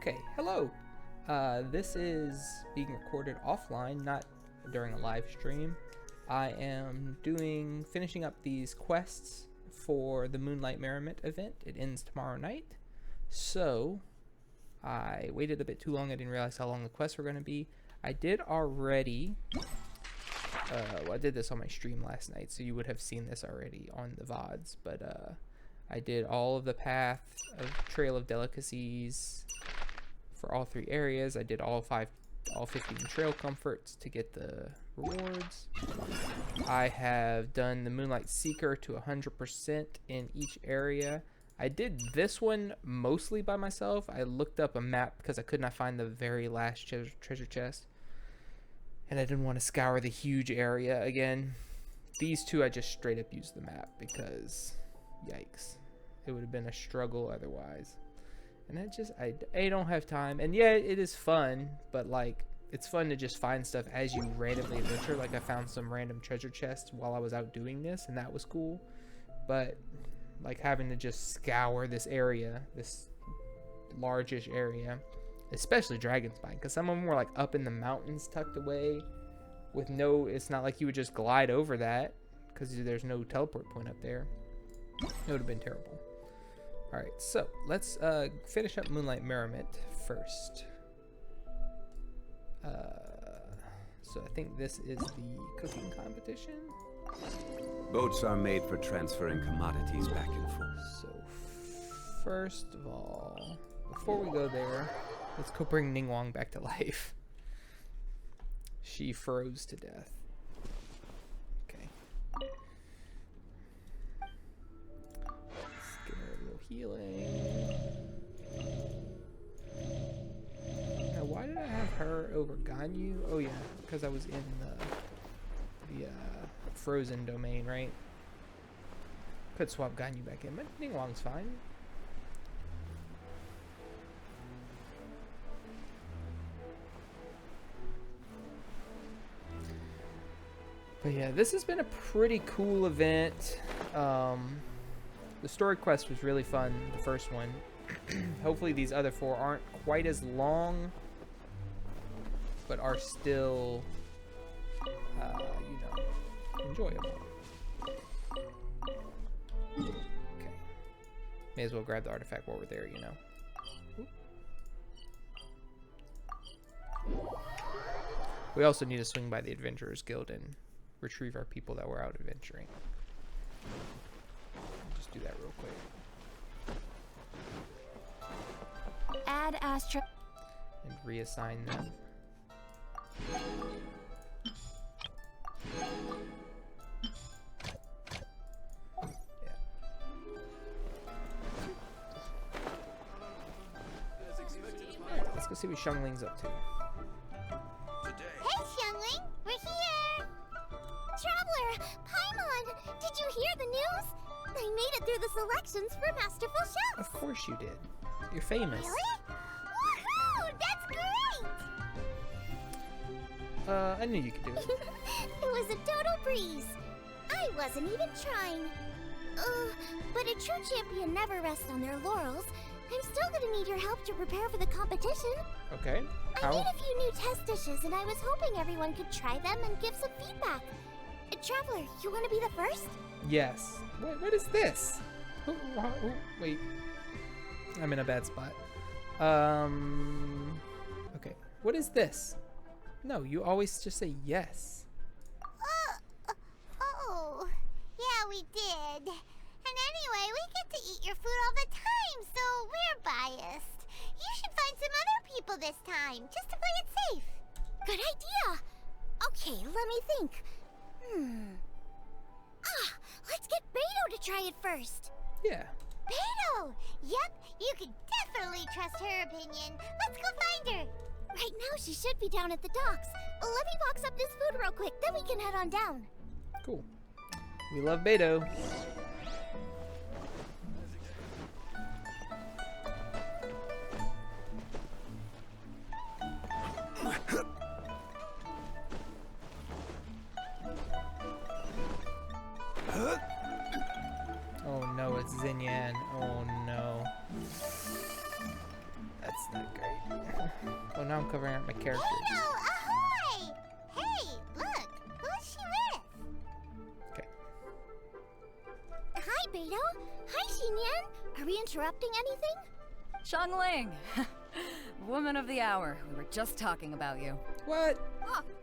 Okay, hello. This is being recorded offline, not during a live stream. I am finishing up these quests for the Moonlight Merriment event. It ends tomorrow night. So, I waited a bit too long. I didn't realize how long the quests were going to be. I did already... well, I did this on my stream last night, so you would have seen this already on the VODs. But, I did all of the path of Trail of Delicacies for all 3 areas. I did all 15 trail comforts to get the rewards. I have done the Moonlight Seeker to 100% in each area. I did this one mostly by myself. I looked up a map because I could not find the very last treasure chest. And I didn't want to scour the huge area again. These 2 I just straight up used the map because, yikes. It would have been a struggle otherwise. And I don't have time. And yeah, it is fun, but like, it's fun to just find stuff as you randomly adventure. Like I found some random treasure chests while I was out doing this, and that was cool. But like having to just scour this area, this largish area, especially Dragonspine, because some of them were like up in the mountains tucked away with it's not like you would just glide over that because there's no teleport point up there. It would have been terrible. Alright, so let's finish up Moonlight Merriment first. So I think this is the cooking competition. Boats are made for transferring commodities back and forth. So first of all, before we go there, let's go bring Ningguang back to life. She froze to death. Okay. Let's get her a little healing. Now, why did I have her over Ganyu? Oh yeah, because I was in the frozen domain, right? Could swap Ganyu back in, but Ningguang's fine. But yeah, this has been a pretty cool event. The story quest was really fun, the first one. Hopefully these other 4 aren't quite as long, but are still, enjoyable. Okay. May as well grab the artifact while we're there, you know. Oop. We also need to swing by the Adventurers Guild and retrieve our people that were out adventuring. I'll just do that real quick. Add Astra And reassign them. Yeah. Alright, let's go see what Xiangling's up to. Hey, Xiangling, we're here! Traveler, Paimon, did you hear the news? I made it through the selections for Masterful Chefs! Of course you did. You're famous. Really? Woohoo! That's great! I knew you could do it. It was a total breeze. I wasn't even trying. But a true champion never rests on their laurels. I'm still gonna need your help to prepare for the competition. Okay. I made a few new test dishes, and I was hoping everyone could try them and give some feedback. Traveler, you want to be the first? Yes. What is this? Wait. I'm in a bad spot. Okay. What is this? No, you always just say yes. Oh. Yeah, we did. And anyway, we get to eat your food all the time, so we're biased. You should find some other people this time, just to play it safe. Good idea. Okay, let me think. Let's get Beto to try it first. Yeah. Beto! Yep, you can definitely trust her opinion. Let's go find her. Right now, she should be down at the docks. Let me box up this food real quick, then we can head on down. Cool. We love Beto. Oh no, it's Xinyan. Oh no. That's not great. Oh, now I'm covering up my characters. Beto, ahoy! Hey, look, who's she with? Okay. Hi, Beto. Hi, Xinyan. Are we interrupting anything? Xiangling! Woman of the hour. We were just talking about you. What?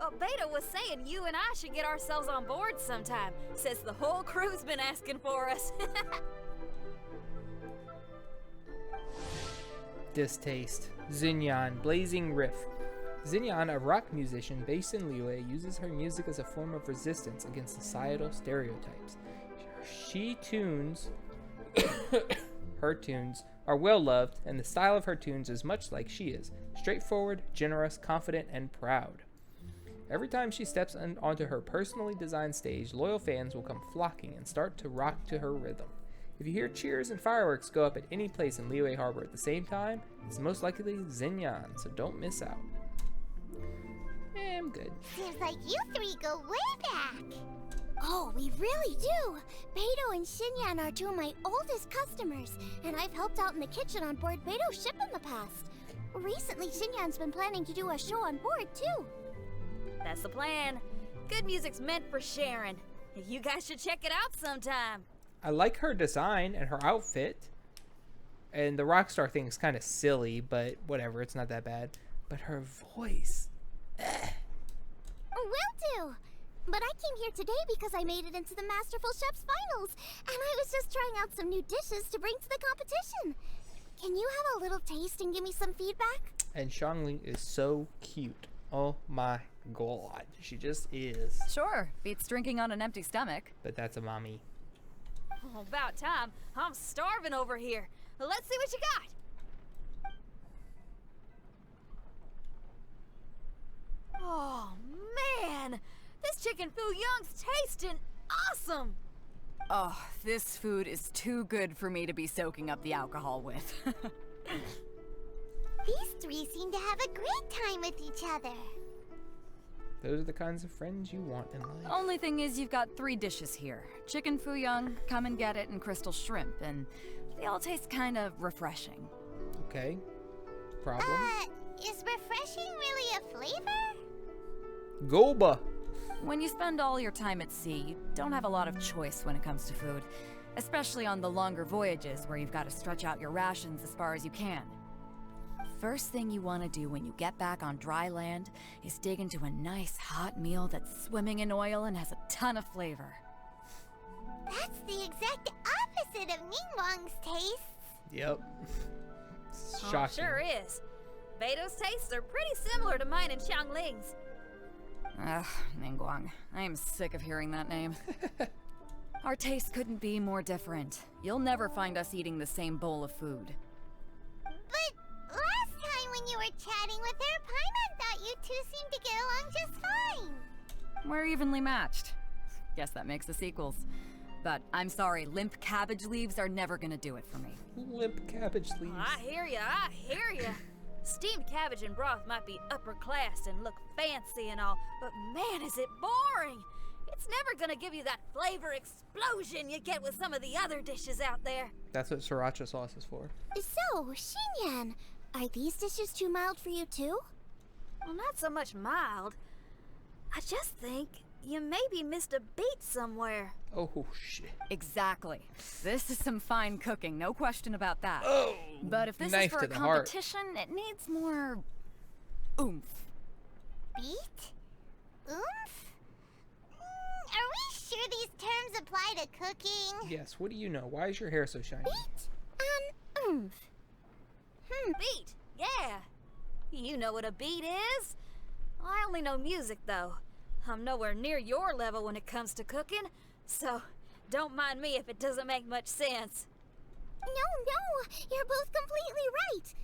Oh, Beta was saying you and I should get ourselves on board sometime. Says the whole crew's been asking for us. Distaste. Xinyan, Blazing Riff. Xinyan, a rock musician based in Liyue, uses her music as a form of resistance against societal stereotypes. Her tunes are well loved, and the style of her tunes is much like she is, straightforward, generous, confident, and proud. Every time she steps onto her personally designed stage, loyal fans will come flocking and start to rock to her rhythm. If you hear cheers and fireworks go up at any place in Liyue Harbor at the same time, it's most likely Xinyan, so don't miss out. I'm good. Seems like you three go way back. Oh, we really do. Beto and Xinyan are two of my oldest customers, and I've helped out in the kitchen on board Beto's ship in the past. Recently, Xinyan's been planning to do a show on board, too. That's the plan. Good music's meant for sharing. You guys should check it out sometime. I like her design and her outfit. And the Rockstar thing is kind of silly, but whatever, it's not that bad. But her voice. Will do. But I came here today because I made it into the Masterful Chef's finals, and I was just trying out some new dishes to bring to the competition. Can you have a little taste and give me some feedback? And Xiangling is so cute. Oh my god. She just is. Sure, beats drinking on an empty stomach. But that's a mommy. Oh, about time. I'm starving over here. Well, let's see what you got. Oh, man. This chicken foo young's tasting awesome. Oh, this food is too good for me to be soaking up the alcohol with. These three seem to have a great time with each other. Those are the kinds of friends you want in life. Only thing is you've got 3 dishes here. Chicken foo young, come and get it, and crystal shrimp, and they all taste kind of refreshing. Okay. Problem? Is refreshing really a flavor? Goba! When you spend all your time at sea, you don't have a lot of choice when it comes to food, especially on the longer voyages where you've got to stretch out your rations as far as you can. First thing you want to do when you get back on dry land is dig into a nice hot meal that's swimming in oil and has a ton of flavor. That's the exact opposite of Ningguang's tastes. Yep. Oh, Shocking. sure is. Beto's tastes are pretty similar to mine and Xiangling's. Ugh, Ningguang. I am sick of hearing that name. Our tastes couldn't be more different. You'll never find us eating the same bowl of food. But last time when you were chatting with her, Paimon thought you two seemed to get along just fine. We're evenly matched. Guess that makes us equals. But I'm sorry, limp cabbage leaves are never gonna do it for me. Limp cabbage leaves. I hear ya. Steamed cabbage and broth might be upper class and look fancy and all, but man, is it boring! It's never gonna give you that flavor explosion you get with some of the other dishes out there. That's what sriracha sauce is for. So, Xinyan, are these dishes too mild for you too? Well, not so much mild. I just think you maybe missed a beat somewhere. Oh, shit. Exactly. This is some fine cooking, no question about that. Oh! But if this is Knife for to a the heart. competition, it needs more oomph. Beat? Oomph? Are we sure these terms apply to cooking? Yes, what do you know? Why is your hair so shiny? Beat and oomph. Beat, yeah. You know what a beat is? I only know music, though. I'm nowhere near your level when it comes to cooking, so don't mind me if it doesn't make much sense. No, you're both completely right.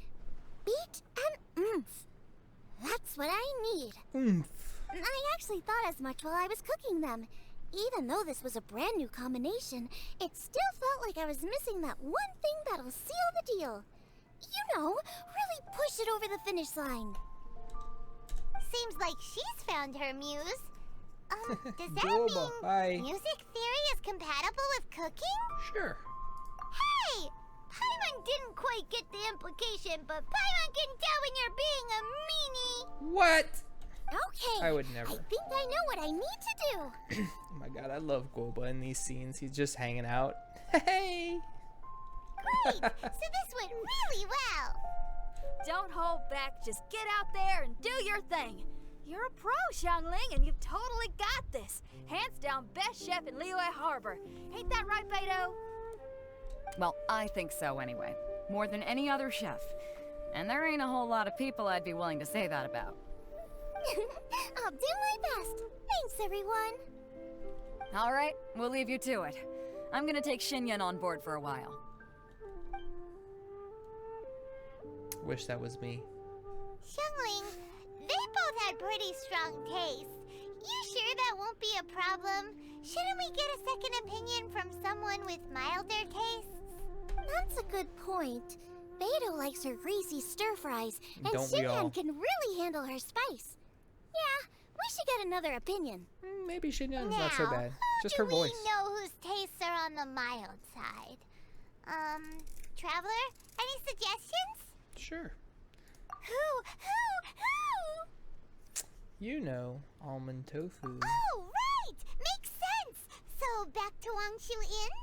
Beat and oomph. That's what I need. Oomph. I actually thought as much while I was cooking them. Even though this was a brand new combination, it still felt like I was missing that one thing that'll seal the deal. You know, really push it over the finish line. Seems like she's found her muse. Does that Doable. mean Bye. music theory is compatible with cooking? Sure. Hey! Paimon didn't quite get the implication, but Paimon can tell when you're being a meanie. What? Okay. I would never. I think I know what I need to do. Oh my god, I love Goba in these scenes. He's just hanging out. Hey! Great! So this went really well. Don't hold back. Just get out there and do your thing. You're a pro, Xiangling, and you've totally got this. Hands down, best chef in Liyue Harbor. Ain't that right, Beto? Well, I think so anyway. More than any other chef. And there ain't a whole lot of people I'd be willing to say that about. I'll do my best. Thanks, everyone. All right, we'll leave you to it. I'm gonna take Xinyan on board for a while. Wish that was me. Xiangling, they both had pretty strong taste. You sure that won't be a problem? Shouldn't we get a second opinion from someone with milder tastes? That's a good point. Beto likes her greasy stir fries, and Don't we all? Xinyan can really handle her spice. Yeah, we should get another opinion. Maybe Xinyan's not so Now, bad. Just do her voice. we know whose tastes are on the mild side? Traveler, any suggestions? Sure. Who? You know, almond tofu. Oh, right! Makes sense! So, back to Wangshu Inn?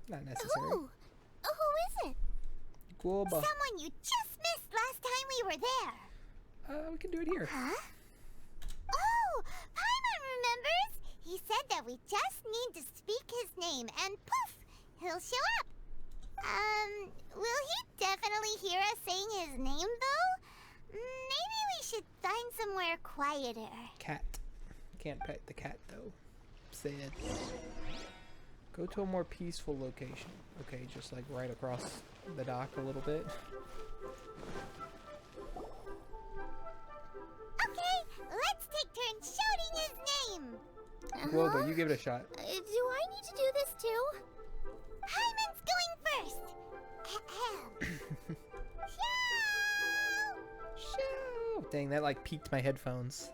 Not necessary. Who is it? Goba. Someone you just missed last time we were there. We can do it here. Huh? Oh, Paimon remembers! He said that we just need to speak his name and poof, he'll show up. Will he definitely hear us saying his name though? Maybe we should find somewhere quieter. Cat. Can't pet the cat though. Sad. Go to a more peaceful location. Okay, just like right across the dock a little bit. Okay, let's take turns shouting his name. Goba, you give it a shot. Do I need to do this too? Hyman's going first. Ahem. Shout! Shoo! Dang, that like peaked my headphones.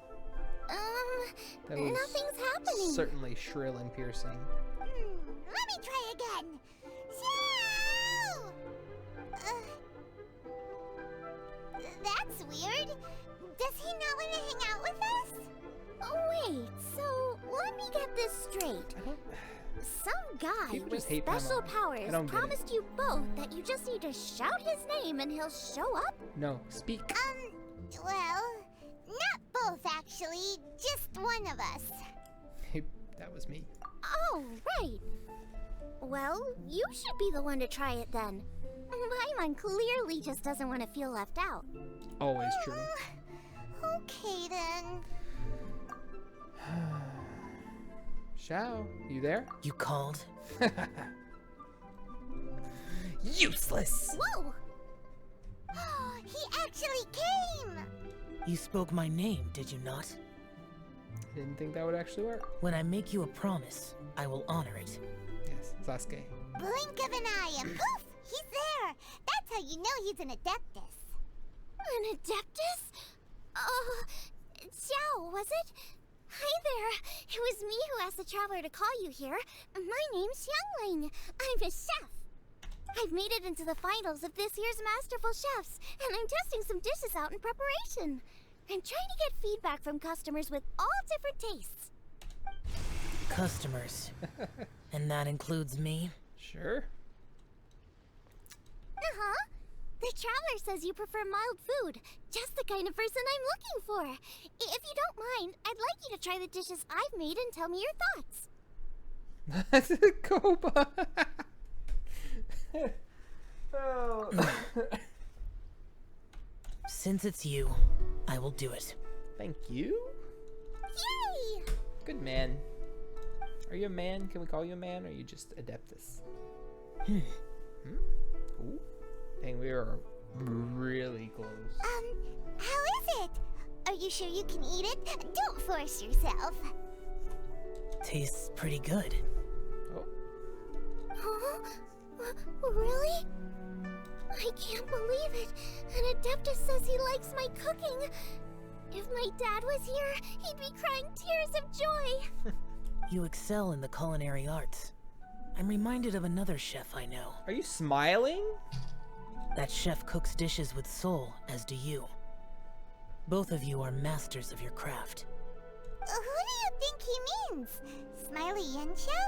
That was Nothing's happening. certainly shrill and piercing. Let me try again. Shout! That's weird. Does he not want to hang out with us? Oh, wait, so let me get this straight. I don't. Some guy People with just hate special Paimon. powers I don't get it. promised you both that you just need to shout his name and he'll show up? No, speak. Well, not both actually, just one of us. Hey, that was me. Oh, right. Well, you should be the one to try it then. Paimon clearly just doesn't want to feel left out. Always true. Okay then. Shao, you there? You called? Useless! Whoa! He actually came! You spoke my name, did you not? Didn't think that would actually work. When I make you a promise, I will honor it. Yes, Sasuke. Blink of an eye and poof! He's there! That's how you know he's an Adeptus. An Adeptus? Xiao, was it? Hi there. It was me who asked the traveler to call you here. My name's Xiangling. I'm a chef. I've made it into the finals of this year's Masterful Chefs, and I'm testing some dishes out in preparation. I'm trying to get feedback from customers with all different tastes. Customers. And that includes me? Sure. Uh-huh. The traveler says you prefer mild food. Just the kind of person I'm looking for. If you don't mind, I'd like you to try the dishes I've made and tell me your thoughts. That's a Goba. Oh. Since it's you, I will do it. Thank you. Yay! Good man. Are you a man? Can we call you a man, or are you just Adeptus? Ooh. Dang, we are really close. How is it? Are you sure you can eat it? Don't force yourself. Tastes pretty good. Oh. Huh? Really? I can't believe it. An Adeptus says he likes my cooking. If my dad was here, he'd be crying tears of joy. You excel in the culinary arts. I'm reminded of another chef I know. Are you smiling? That chef cooks dishes with soul, as do you. Both of you are masters of your craft. Who do you think he means? Smiley Yensho?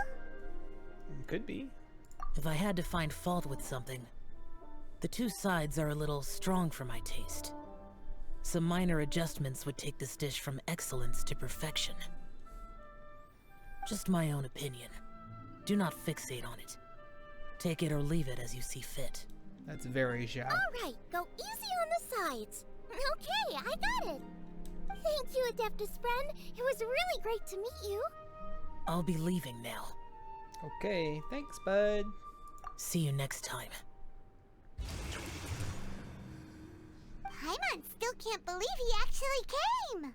Could be. If I had to find fault with something, the two sides are a little strong for my taste. Some minor adjustments would take this dish from excellence to perfection. Just my own opinion. Do not fixate on it. Take it or leave it as you see fit. That's very Zhao. Alright, go easy on the sides. Okay, I got it. Thank you, Adeptus friend. It was really great to meet you. I'll be leaving now. Okay, thanks, bud. See you next time. Paimon still can't believe he actually came.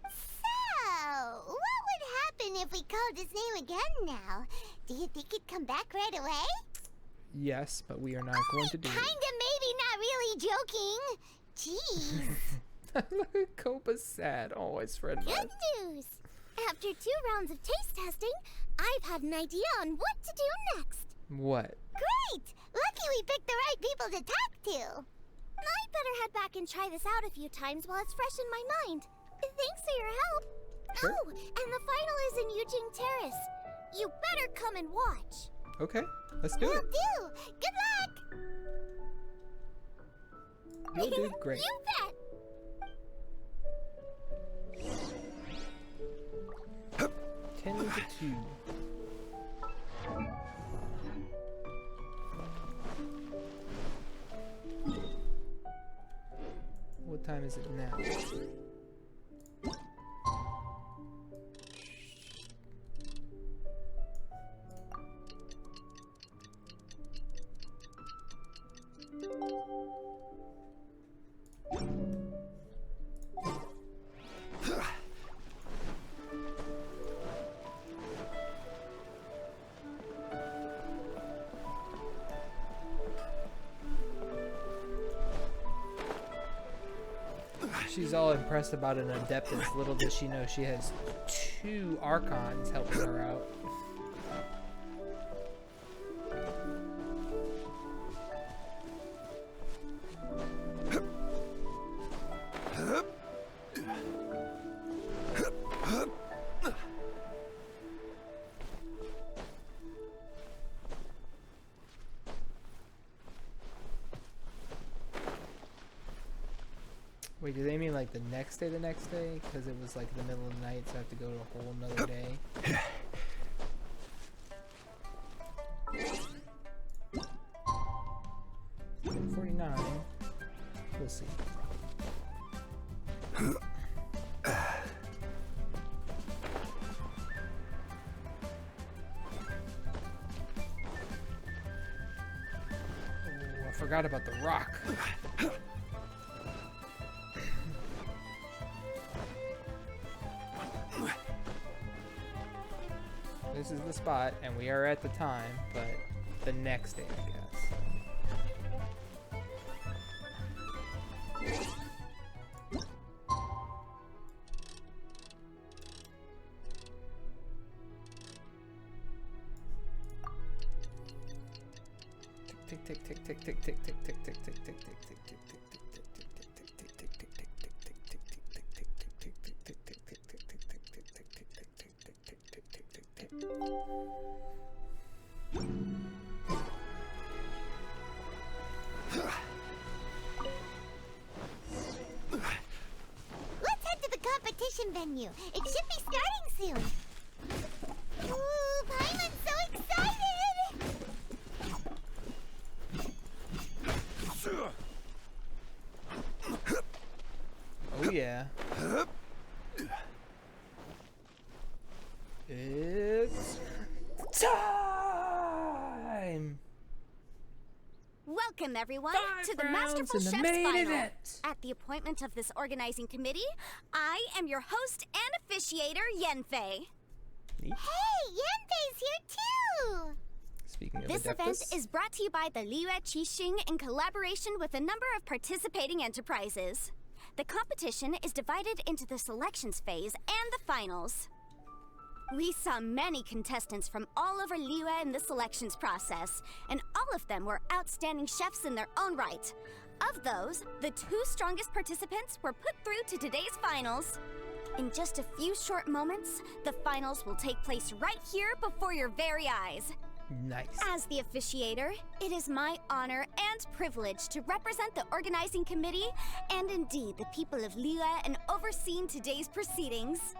So, what would happen if we called his name again now? Do you think he'd come back right away? Yes, but we are not going to do Kinda, maybe, not really joking. Jeez. it. Kopa's sad. Oh, his friend Good left. news! After 2 rounds of taste testing, I've had an idea on what to do next. What? Great! Lucky we picked the right people to talk to. I'd better head back and try this out a few times while it's fresh in my mind. Thanks for your help. Sure. Oh, and the final is in Yujing Terrace. You better come and watch. Okay, let's do Will it. do. Good luck. You'll do great. You bet. 10 to 2. What time is it now? She's all impressed about an Adeptus. Little does she know she has 2 Archons helping her out. Wait, do they mean like the next day? Because it was like the middle of the night, so I have to go to a whole nother day. $49. We'll see. Oh, I forgot about the rock. This is the spot, and we are at the time, but the next day, I guess. Tick tick tick tick tick tick tick tick tick tick tick tick tick tick tick. Let's head to the competition venue. It should be starting soon. Ooh, Paimon's so excited! Oh yeah. It's time! Welcome, everyone, 5 to the rounds Masterful in the Chef's main Final. event. At the appointment of this organizing committee, I am your host and officiator, Yenfei. Neat. Hey, Yanfei's here too! Speaking of This event Adeptus, is brought to you by the Liyue Qixing in collaboration with a number of participating enterprises. The competition is divided into the selections phase and the finals. We saw many contestants from all over Liyue in the selections process, and all all of them were outstanding chefs in their own right. Of those, the 2 strongest participants were put through to today's finals. In just a few short moments, the finals will take place right here before your very eyes. Nice. As the officiator, it is my honor and privilege to represent the organizing committee and indeed the people of Liyue in overseeing today's proceedings.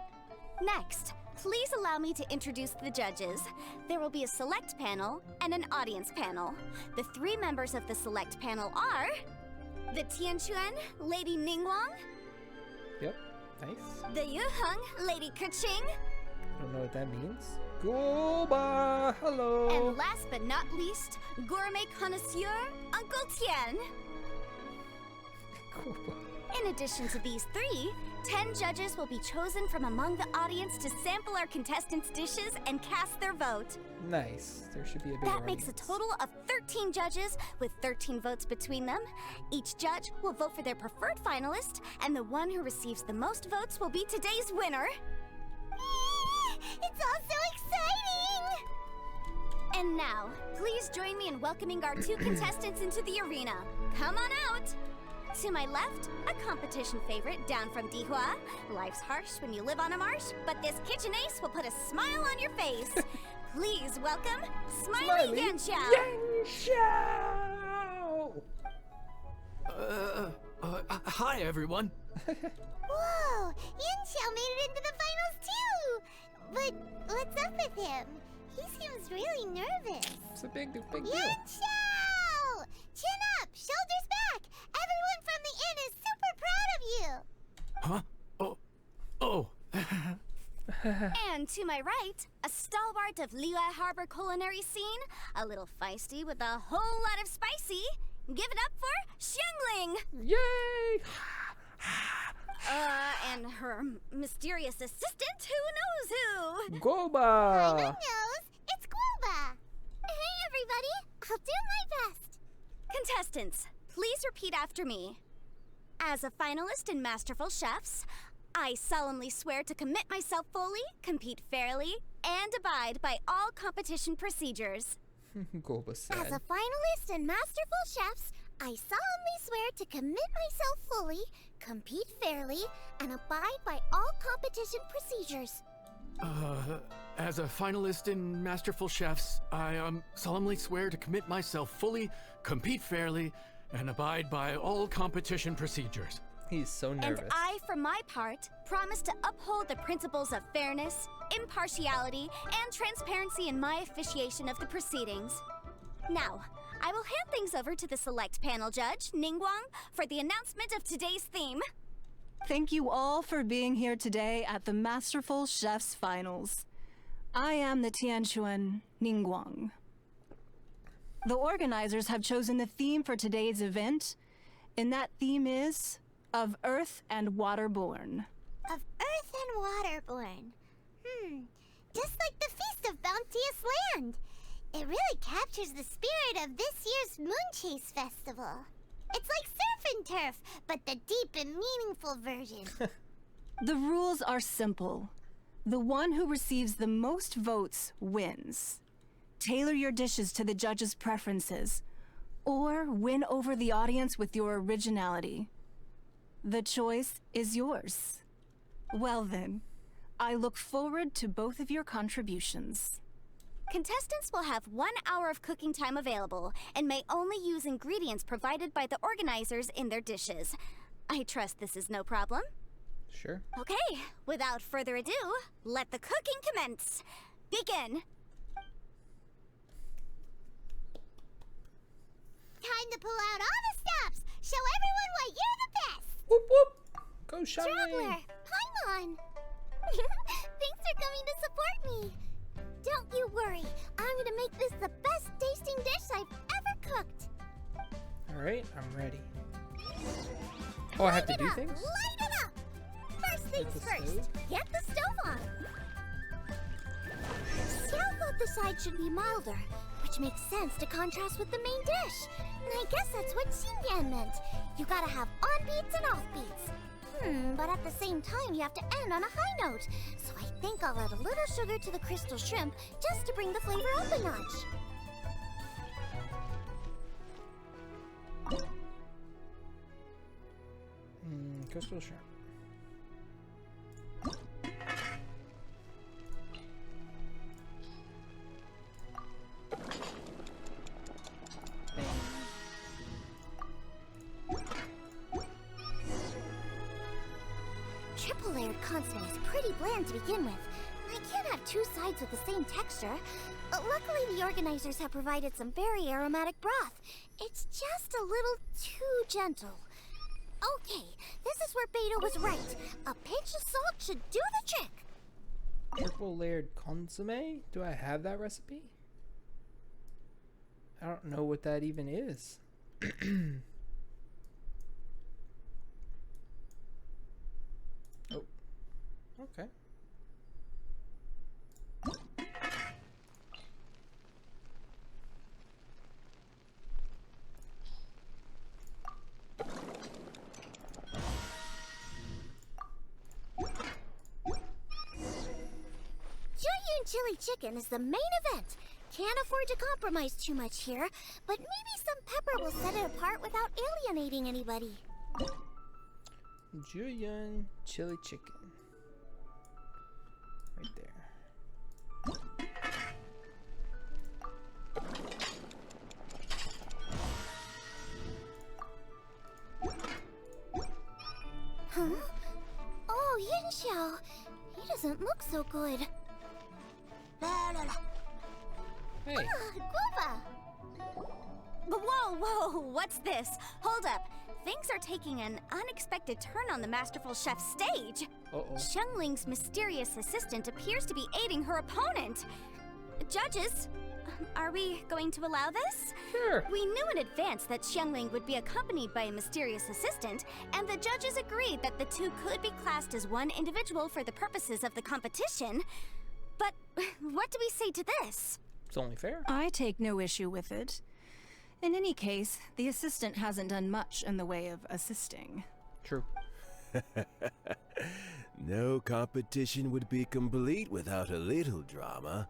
Next, please allow me to introduce the judges. There will be a select panel and an audience panel. The 3 members of the select panel are the Tianquan, Lady Ningguang, Yep. Nice. the Yuheng, Lady Keqing, I don't know what that means. Goba! Hello! and last but not least, gourmet connoisseur, Uncle Tian. Goba. In addition to these 3, 10 judges will be chosen from among the audience to sample our contestants' dishes and cast their vote. Nice. There should be a big That makes a audience. total of 13 judges with 13 votes between them. Each judge will vote for their preferred finalist, and the one who receives the most votes will be today's winner. It's all so exciting! And now, please join me in welcoming our 2 contestants into the arena. Come on out! To my left, a competition favorite down from Dihua. Life's harsh when you live on a marsh, but this kitchen ace will put a smile on your face. Please welcome Smiley Yanxiao. Yanxiao! Hi everyone. Whoa! Yanxiao made it into the finals too! But what's up with him? He seems really nervous. It's a big deal. Yanxiao! Chin up! Shoulders back! Everyone from the inn is super proud of you! Huh? Oh. And to my right, a stalwart of Liyue Harbor culinary scene, a little feisty with a whole lot of spicy. Give it up for Xiangling! Yay! And her mysterious assistant, who knows who? Goba! Knows? It's Guoba! Hey everybody! I'll do my best! Contestants, please repeat after me. As a finalist in Masterful Chefs, I solemnly swear to commit myself fully, compete fairly, and abide by all competition procedures. Goba As said. a finalist in Masterful Chefs, I solemnly swear to commit myself fully, compete fairly, and abide by all competition procedures. As a finalist in Masterful Chefs, I solemnly swear to commit myself fully, compete fairly, and abide by all competition procedures. He's so nervous. And I, for my part, promise to uphold the principles of fairness, impartiality, and transparency in my officiation of the proceedings. Now, I will hand things over to the select panel judge, Ningguang, for the announcement of today's theme. Thank you all for being here today at the Masterful Chefs Finals. I am the Tianquan Ningguang. The organizers have chosen the theme for today's event, and that theme is of Earth and Waterborn. Of Earth and Waterborn. Just like the Feast of Bounteous Land. It really captures the spirit of this year's Moon Chase Festival. It's like surf and turf, but the deep and meaningful version. The rules are simple. The one who receives the most votes wins. Tailor your dishes to the judges' preferences, or win over the audience with your originality. The choice is yours. Well then, I look forward to both of your contributions. Contestants will have 1 hour of cooking time available and may only use ingredients provided by the organizers in their dishes. I trust this is no problem. Sure. Okay, without further ado, let the cooking commence. Begin. Time to pull out all the stops. Show everyone why you're the best. Whoop whoop! Go Traveler, Shining! Paimon! Thanks for coming to support me. Don't you worry, I'm gonna make this the best tasting dish I've ever cooked. Alright, I'm ready. Oh, I have to Light it do up, things? Light it up! First things the first, stove? get the stove on. Xiao thought the side should be milder, which makes sense to contrast with the main dish. And I guess that's what Xinyan meant. You gotta have on beats and off beats. But at the same time, you have to end on a high note. So I think I'll add a little sugar to the crystal shrimp just to bring the flavor up a notch. Coastal shrimp. Triple layered consomme is pretty bland to begin with. I can't have two sides with the same texture. Luckily, the organizers have provided some very aromatic broth. It's just a little too gentle. Okay, this is where Beto was right. A pinch of salt should do the trick. Triple layered consomme? Do I have that recipe? I don't know what that even is. Oh, okay. Chili chicken is the main event. Can't afford to compromise too much here, but maybe some pepper will set it apart without alienating anybody. Julian chili chicken. Right there. Huh? Oh, Yin Xiao. He doesn't look so good. Hey. Guava! Whoa, whoa, what's this? Hold up. Things are taking an unexpected turn on the Masterful Chef's stage. Uh-oh. Xiangling's mysterious assistant appears to be aiding her opponent. Judges, are we going to allow this? Sure. We knew in advance that Xiangling would be accompanied by a mysterious assistant, and the judges agreed that the two could be classed as one individual for the purposes of the competition. But what do we say to this? It's only fair. I take no issue with it. In any case, the assistant hasn't done much in the way of assisting. True. No competition would be complete without a little drama.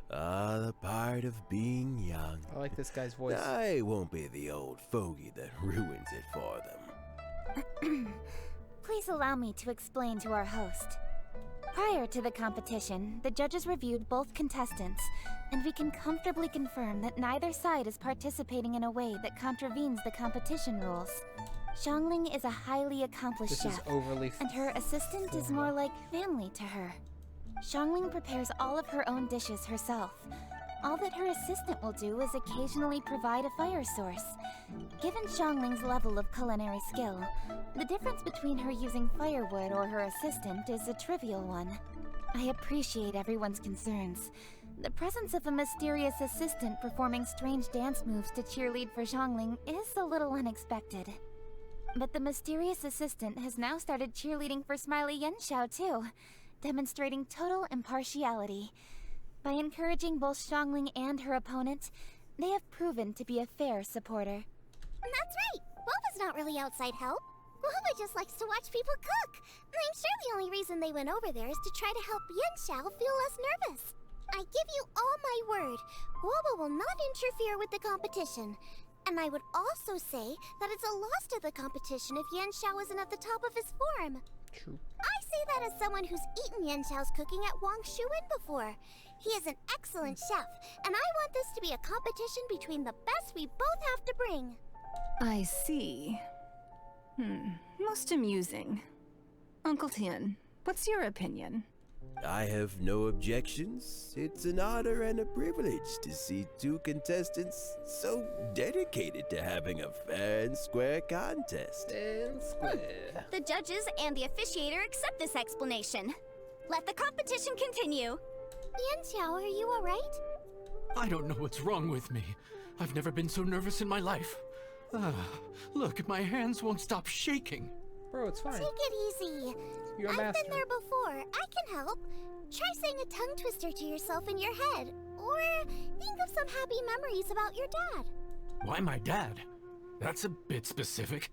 The part of being young. I like this guy's voice. I won't be the old fogey that ruins it for them. Please allow me to explain to our host. Prior to the competition, the judges reviewed both contestants, and we can comfortably confirm that neither side is participating in a way that contravenes the competition rules. Xiangling is a highly accomplished This chef, is overly and her assistant is more like family to her. Xiangling prepares all of her own dishes herself. All that her assistant will do is occasionally provide a fire source. Given Xiangling's level of culinary skill, the difference between her using firewood or her assistant is a trivial one. I appreciate everyone's concerns. The presence of a mysterious assistant performing strange dance moves to cheerlead for Xiangling is a little unexpected. But the mysterious assistant has now started cheerleading for Smiley Yenxiao too, demonstrating total impartiality. By encouraging both Xiangling and her opponent, they have proven to be a fair supporter. That's right. Guava's not really outside help. Guava just likes to watch people cook. I'm sure the only reason they went over there is to try to help Yenxiao feel less nervous. I give you all my word. Guava will not interfere with the competition. And I would also say that it's a loss to the competition if Yenxiao isn't at the top of his form. True. I say that as someone who's eaten Yenxiao's cooking at Wang Shuin before. He is an excellent chef, and I want this to be a competition between the best we both have to bring. I see. Most amusing. Uncle Tian, what's your opinion? I have no objections. It's an honor and a privilege to see two contestants so dedicated to having a fair and square contest. And square. The judges and the officiator accept this explanation. Let the competition continue. Yenxiao, are you alright? I don't know what's wrong with me. I've never been so nervous in my life. Look, my hands won't stop shaking. Bro, it's fine. Take it easy. You're a I've master. been there before. I can help. Try saying a tongue twister to yourself in your head. Or think of some happy memories about your dad. Why my dad? That's a bit specific.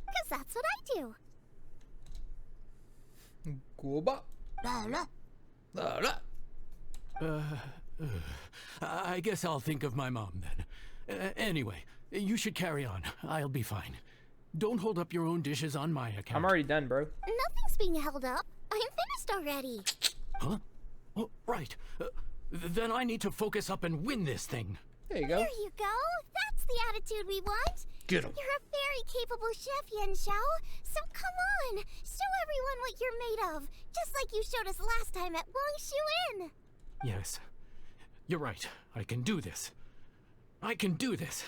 'Cause that's what I do. Guava. I guess I'll think of my mom then. Anyway, you should carry on. I'll be fine. don't hold up your own dishes on my account. I'm already done, bro. Nothing's being held up. I'm finished already. Huh? Oh, right. Then I need to focus up and win this thing. There you go. There you go. That's the attitude we want. Get him. You're a very capable chef, Yan Xiao. So come on, show everyone what you're made of, just like you showed us last time at Wangshu Inn. Yes. You're right. I can do this. I can do this.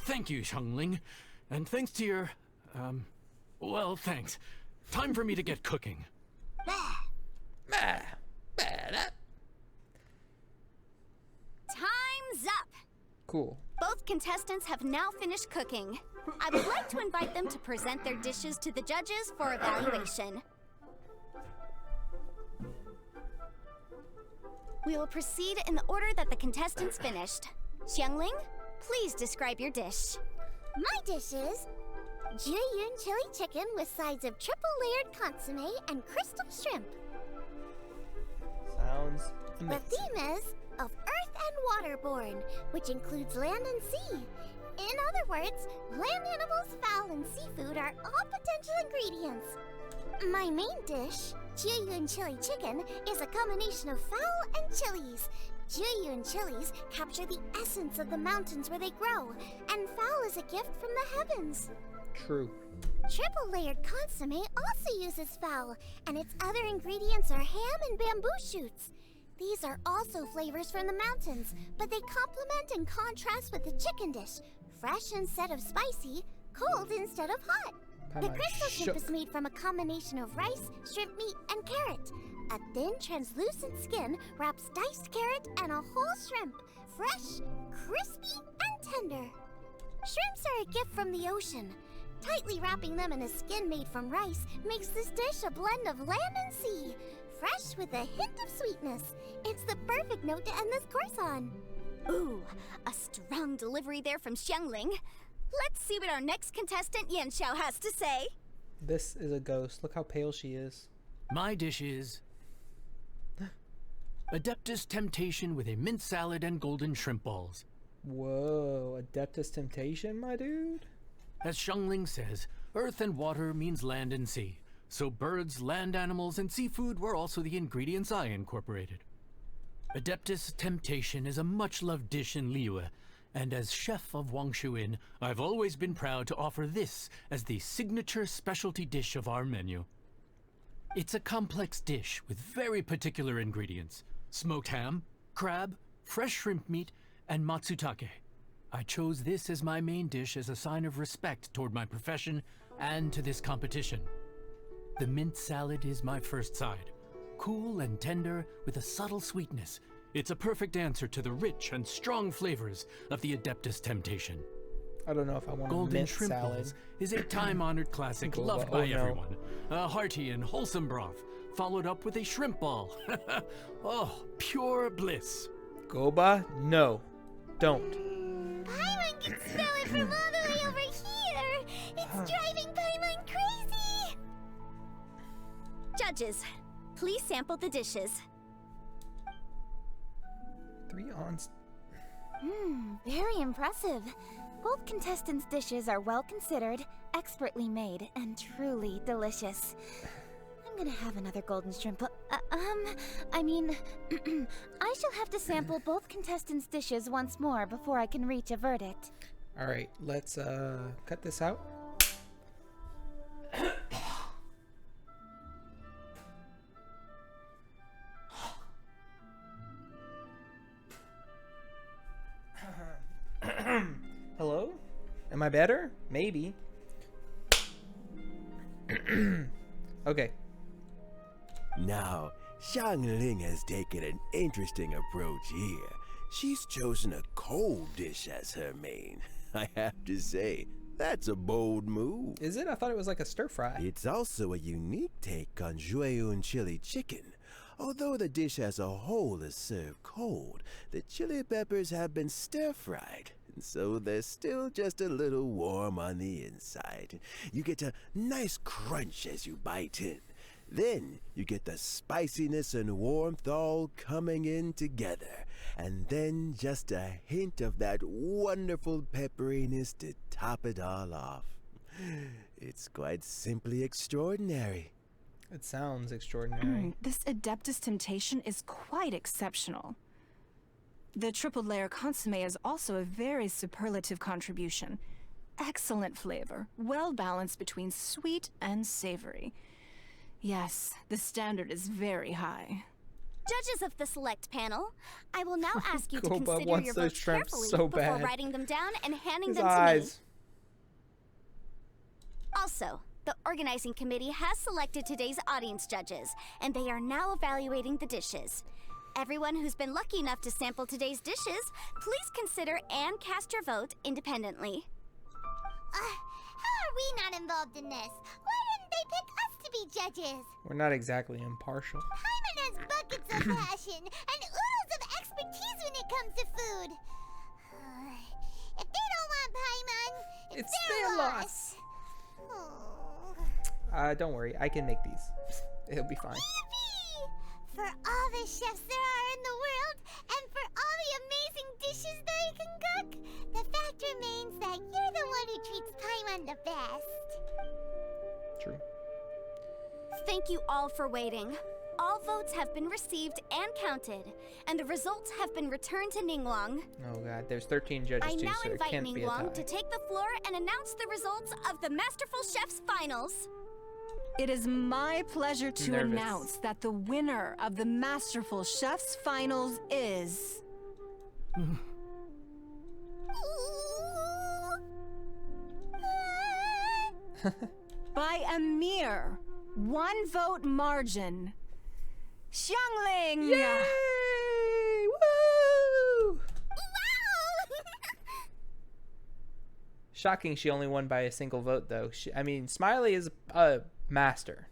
Thank you, Xiangling. And thanks to your, well, thanks. Time for me to get cooking. Time's up! Cool. Both contestants have now finished cooking. I would like to invite them to present their dishes to the judges for evaluation. We will proceed in the order that the contestants finished. Xiangling, please describe your dish. My dish is Juyun chili chicken with sides of triple-layered consomme and crystal shrimp. Sounds The amazing. theme is of earth and waterborne, which includes land and sea. In other words, land animals, fowl, and seafood are all potential ingredients. My main dish, Juyun chili chicken, is a combination of fowl and chilies. Juyun chilies capture the essence of the mountains where they grow, and fowl is a gift from the heavens. True. Triple-layered consomme also uses fowl, and its other ingredients are ham and bamboo shoots. These are also flavors from the mountains, but they complement and contrast with the chicken dish, fresh instead of spicy, cold instead of hot. The crystal shrimp is made from a combination of rice, shrimp meat, and carrot. A thin, translucent skin wraps diced carrot and a whole shrimp, fresh, crispy, and tender. Shrimps are a gift from the ocean. Tightly wrapping them in a skin made from rice makes this dish a blend of land and sea, fresh with a hint of sweetness. It's the perfect note to end this course on. Ooh, a strong delivery there from Xiangling. Let's see what our next contestant Yan Xiao has to say. This is a ghost. Look how pale she is. My dish is Adeptus Temptation with a mint salad and golden shrimp balls. Whoa, Adeptus Temptation, my dude? As Xiangling says, earth and water means land and sea. So birds, land animals, and seafood were also the ingredients I incorporated. Adeptus Temptation is a much-loved dish in Liyue, and as chef of Wangshu Inn, I've always been proud to offer this as the signature specialty dish of our menu. It's a complex dish with very particular ingredients: smoked ham, crab, fresh shrimp meat, and matsutake. I chose this as my main dish as a sign of respect toward my profession and to this competition. The mint salad is my first side. Cool and tender with a subtle sweetness, it's a perfect answer to the rich and strong flavors of the Adeptus Temptation. I don't know if I want a Golden mint shrimp salad. balls is a time-honored classic Goba, loved by oh no. everyone. A hearty and wholesome broth, followed up with a shrimp ball. Oh, pure bliss. Goba? No. Don't. Paimon can smell it from all the way over here. It's driving Paimon crazy. Judges, please sample the dishes. 3 ons. Very impressive. Both contestants' dishes are well considered, expertly made, and truly delicious. I'm gonna have another golden shrimp. I mean, I shall have to sample both contestants' dishes once more before I can reach a verdict. All right, let's cut this out. Hello? Am I better? Maybe. Okay. Now, Xiangling has taken an interesting approach here. She's chosen a cold dish as her main. I have to say, that's a bold move. Is it? I thought it was like a stir fry. It's also a unique take on Juyun chili chicken. Although the dish as a whole is served cold, the chili peppers have been stir-fried, and so they're still just a little warm on the inside. You get a nice crunch as you bite in. Then you get the spiciness and warmth all coming in together, and then just a hint of that wonderful pepperiness to top it all off. It's quite simply extraordinary. It sounds extraordinary. This Adeptus Temptation is quite exceptional. The triple layer consomme is also a very superlative contribution. Excellent flavor, well balanced between sweet and savory. Yes, the standard is very high. Judges of the select panel, I will now ask you to Goba consider wants your those votes shrimps carefully so before bad. writing them down and handing His them to eyes. me. Also, the organizing committee has selected today's audience judges, and they are now evaluating the dishes. Everyone who's been lucky enough to sample today's dishes, please consider and cast your vote independently. How are we not involved in this? Why didn't they pick us to be judges? We're not exactly impartial. Paimon has buckets of passion and oodles of expertise when it comes to food. If they don't want Paimon, it's their loss. Oh. Don't worry, I can make these. It'll be fine. Yippee! For all the chefs there are in the world, and for all the amazing dishes they can cook, the fact remains that you're the one who treats Paimon the best. True. Thank you all for waiting. All votes have been received and counted, and the results have been returned to Ningguang. Oh god, there's 13 judges I too, now so it invite can't be a Ningguang tie. to take the floor and announce the results of the Masterful Chef's finals. It is my pleasure to Nervous. announce that the winner of the Masterful Chef's finals is... by a mere 1 vote margin, Xiangling! Yay! Woo! Shocking she only won by a single vote, though. I mean, Smiley is a master.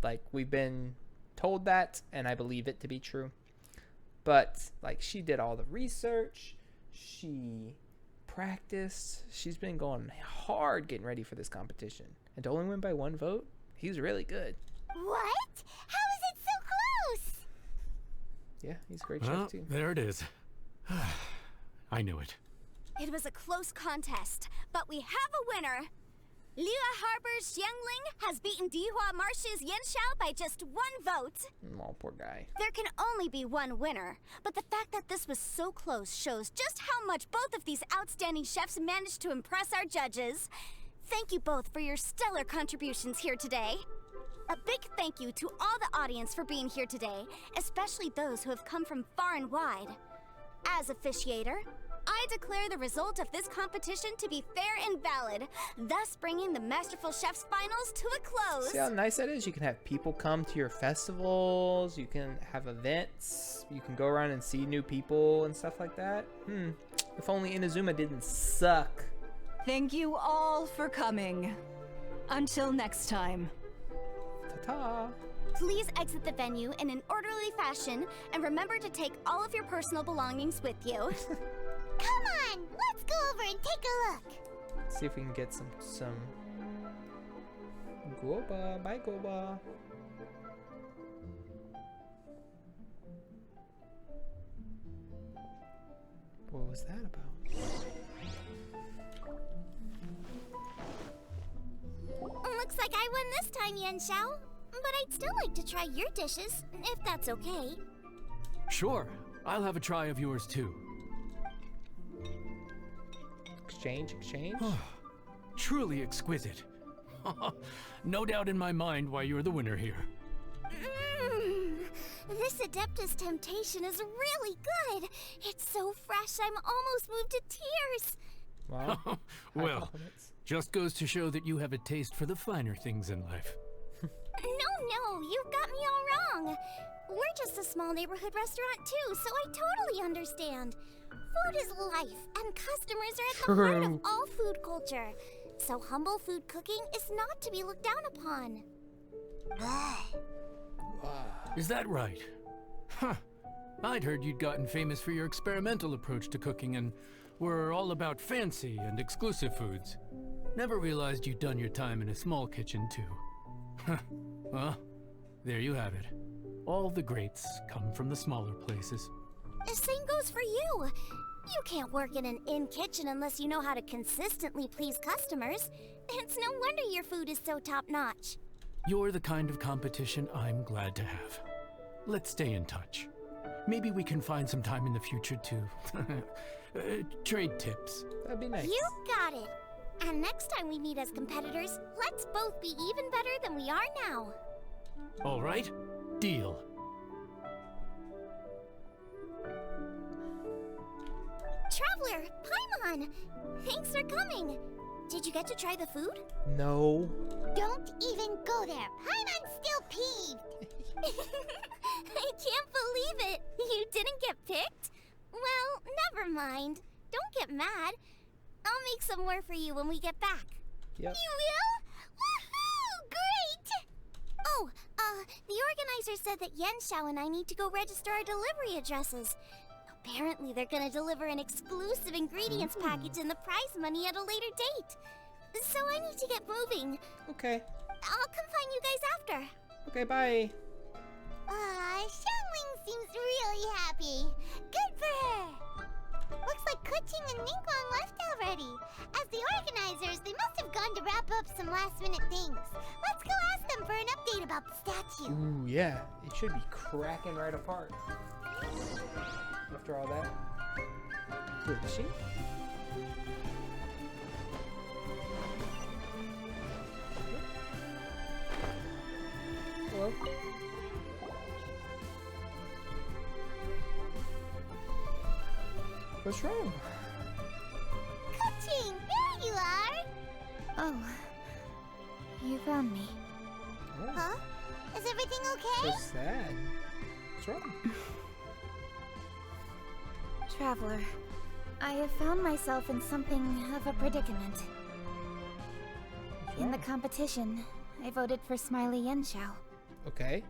Like, we've been told that, and I believe it to be true. But, like, she did all the research. She practiced. She's been going hard getting ready for this competition. And to only win by 1 vote, he's really good. What? How is it so close? Yeah, he's a great Well, chef, too. there it is. I knew it. It was a close contest, but we have a winner. Liyue Harbor's Xiangling has beaten Dihua Marsh's Yanxiao by just 1 vote. Oh, poor guy. There can only be 1 winner, but the fact that this was so close shows just how much both of these outstanding chefs managed to impress our judges. Thank you both for your stellar contributions here today. A big thank you to all the audience for being here today, especially those who have come from far and wide. As officiator, I declare the result of this competition to be fair and valid, thus bringing the Masterful Chef's finals to a close. See how nice that is? You can have people come to your festivals, you can have events, you can go around and see new people and stuff like that. If only Inazuma didn't suck. Thank you all for coming. Until next time. Ta-ta. Please exit the venue in an orderly fashion, and remember to take all of your personal belongings with you. Come on, let's go over and take a look. See if we can get some Goba. Bye, Goba. What was that about? Looks like I won this time, Yanxiao. But I'd still like to try your dishes, if that's okay. Sure, I'll have a try of yours too. Exchange? Truly exquisite. No doubt in my mind why you're the winner here. This Adeptus Temptation is really good. It's so fresh, I'm almost moved to tears. Wow. High Well, compliments. just goes to show that you have a taste for the finer things in life. No, you've got me all wrong. We're just a small neighborhood restaurant too, so I totally understand. Food is life, and customers are at the heart of all food culture. So humble food cooking is not to be looked down upon. Is that right? Huh. I'd heard you'd gotten famous for your experimental approach to cooking and were all about fancy and exclusive foods. Never realized you'd done your time in a small kitchen too. Well, there you have it. All the greats come from the smaller places. The same goes for you. You can't work in an inn kitchen unless you know how to consistently please customers. It's no wonder your food is so top-notch. You're the kind of competition I'm glad to have. Let's stay in touch. Maybe we can find some time in the future to trade tips. That'd be nice. You got it. And next time we meet as competitors, let's both be even better than we are now. All right, deal. Traveler, Paimon! Thanks for coming. Did you get to try the food? No. Don't even go there. Paimon's still peeved. I can't believe it. You didn't get picked? Well, never mind. Don't get mad. I'll make some more for you when we get back. Yep. You will? Woohoo! Great! Oh, the organizer said that Yenshao and I need to go register our delivery addresses. Apparently, they're gonna deliver an exclusive ingredients package and the prize money at a later date. So I need to get moving. Okay. I'll come find you guys after. Okay, bye. Xiangling seems really happy. Good for her. Looks like Kuching and Ningguang left already. As the organizers, they must have gone to wrap up some last-minute things. Let's go ask them for an update about the statue. Ooh, yeah. It should be cracking right apart. After all that. Wait, is she? Hello? What's wrong? Kuching, there you are. Oh, you found me. Oh, Huh? Is everything so okay? sad. What's wrong? Traveler, I have found myself in something of a predicament. What's In the wrong? competition, I voted for Smiley Yenshao. Okay.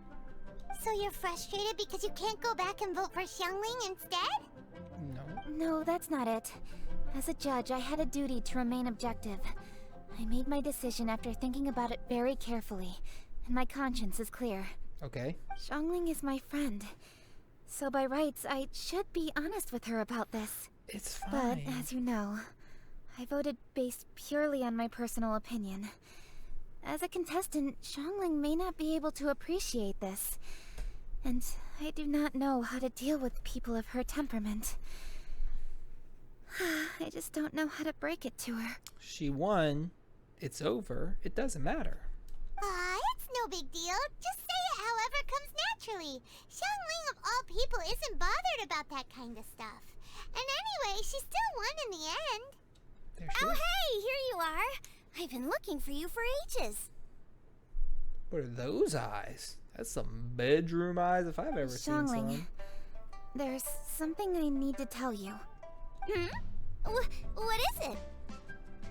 So you're frustrated because you can't go back and vote for Xiangling instead? No. No, that's not it. As a judge, I had a duty to remain objective. I made my decision after thinking about it very carefully, and my conscience is clear. Okay. Xiangling is my friend, so by rights, I should be honest with her about this. It's But, fine. as you know, I voted based purely on my personal opinion. As a contestant, Xiangling may not be able to appreciate this, and I do not know how to deal with people of her temperament. I just don't know how to break it to her. She won. It's over. It doesn't matter. It's no big deal. Just say it however comes naturally. Xiangling of all people isn't bothered about that kind of stuff. And anyway, she still won in the end. There she Oh, is. hey, here you are. I've been looking for you for ages. What are those eyes? That's some bedroom eyes if I've ever seen Xiangling, some. there's something I need to tell you. What is it?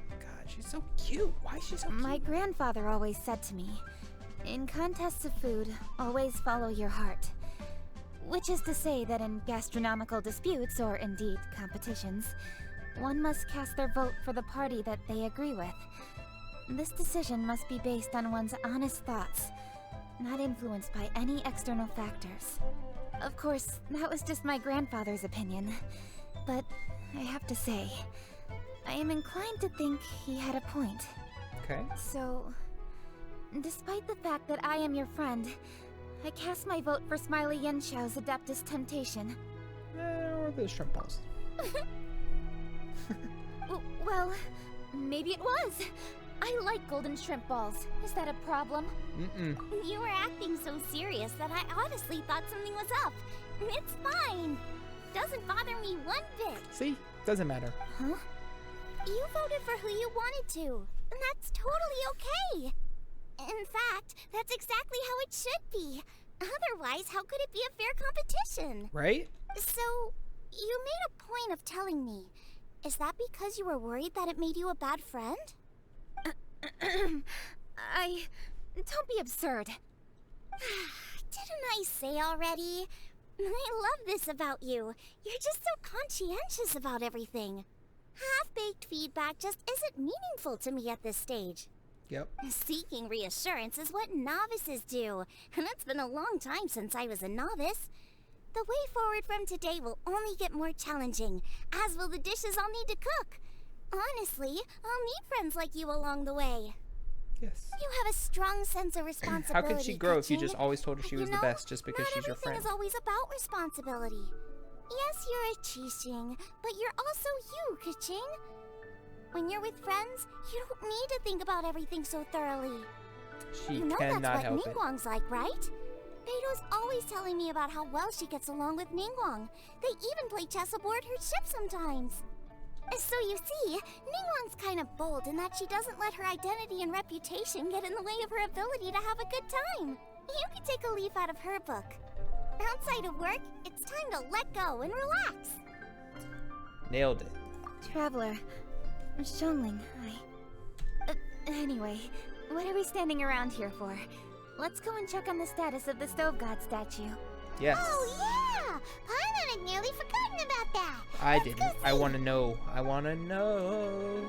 God, she's so cute. Why is she so cute? My grandfather always said to me, in contests of food, always follow your heart. Which is to say that in gastronomical disputes, or indeed competitions, one must cast their vote for the party that they agree with. This decision must be based on one's honest thoughts, not influenced by any external factors. Of course, that was just my grandfather's opinion, but I have to say, I am inclined to think he had a point. Okay. So, despite the fact that I am your friend, I cast my vote for Smiley Yenshao's Adeptus Temptation. Or the shrimp balls. Well, maybe it was. I like golden shrimp balls. Is that a problem? Mm-mm. You were acting so serious that I honestly thought something was up. It's fine. Doesn't bother me one bit. See? Doesn't matter. Huh? You voted for who you wanted to, and that's totally okay. In fact, that's exactly how it should be. Otherwise, how could it be a fair competition? Right? So, you made a point of telling me. Is that because you were worried that it made you a bad friend? Don't be absurd. Didn't I say already? I love this about you. You're just so conscientious about everything. Half-baked feedback just isn't meaningful to me at this stage. Yep. Seeking reassurance is what novices do, and it's been a long time since I was a novice. The way forward from today will only get more challenging, as will the dishes I'll need to cook. Honestly, I'll need friends like you along the way. Yes. You have a strong sense of responsibility. How could she grow if you Kuching. just always told her she was the best just because she's your Not friend? everything is always about responsibility. Yes, you're a Qixing, but you're also you, Kuching. When you're with friends, you don't need to think about everything so thoroughly. She You know cannot that's help what it. Ningguang's like, right? Beto's always telling me about how well she gets along with Ningguang. They even play chess aboard her ship sometimes. So you see, Ningguang's kind of bold in that she doesn't let her identity and reputation get in the way of her ability to have a good time. You could take a leaf out of her book. Outside of work, it's time to let go and relax. Nailed it. Traveler, Xiangling, anyway, what are we standing around here for? Let's go and check on the status of the Stove God statue. Yes. Oh, yeah! Paimon had nearly forgotten about that. I didn't. I want to know. I want to know.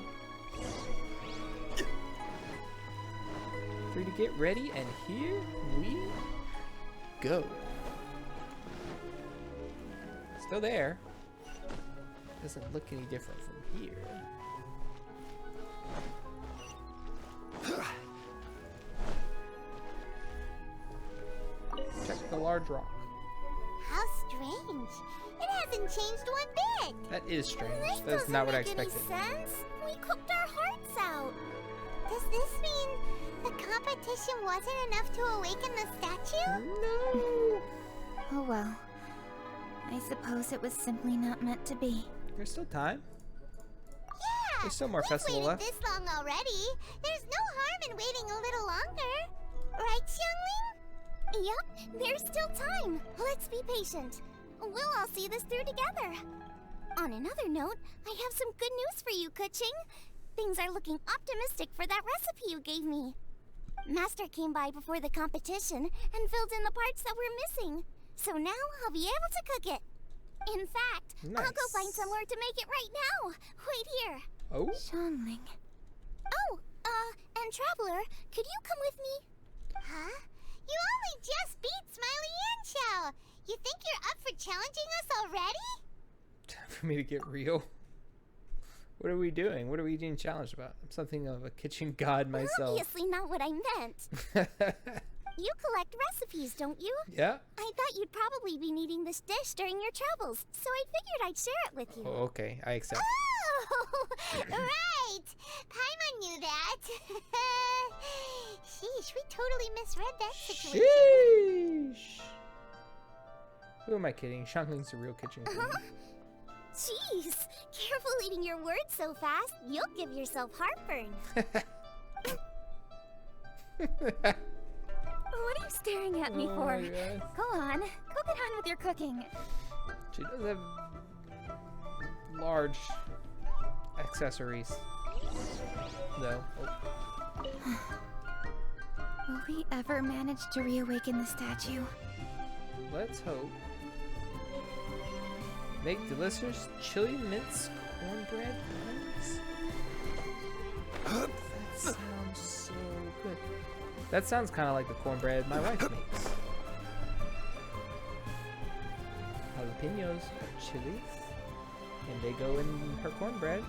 Free to get ready, and here we go. Still there. Doesn't look any different from here. Check the large rock. How strange. It hasn't changed one bit. That is strange. This That's doesn't not what I make any expected. sense. We cooked our hearts out. Does this mean the competition wasn't enough to awaken the statue? No. Oh well. I suppose it was simply not meant to be. There's still time. Yeah. There's still more we've festival waited left. this long already. There's no harm in waiting a little longer. Right, Xiangling? Yep, there's still time. Let's be patient. We'll all see this through together. On another note, I have some good news for you, Kuching. Things are looking optimistic for that recipe you gave me. Master came by before the competition and filled in the parts that were missing. So now I'll be able to cook it. In fact, I'll go find somewhere to make it right now. Wait here. Oh? Xiangling. Oh, and Traveler, could you come with me? Huh? You only just beat Smiley and Chow. You think you're up for challenging us already? Time for me to get real. What are we doing? What are we being challenged about? I'm something of a kitchen god myself. Obviously not what I meant. You collect recipes, don't you? Yeah? I thought you'd probably be needing this dish during your travels, so I figured I'd share it with you. Oh, okay. I accept. Oh, right. Paimon knew that. Sheesh, we totally misread that situation. Sheesh. Who am I kidding? Shangling's a real kitchen queen. Jeez, careful eating your words so fast. You'll give yourself heartburn. What are you staring at me Oh for? my God. Go on, go get on with your cooking. She does have large accessories, though. Oh. Will we ever manage to reawaken the statue? Let's hope. Make delicious chili mince cornbread buns. That sounds so good. That sounds kind of like the cornbread my wife makes. Jalapenos are chilies, and they go in her cornbread.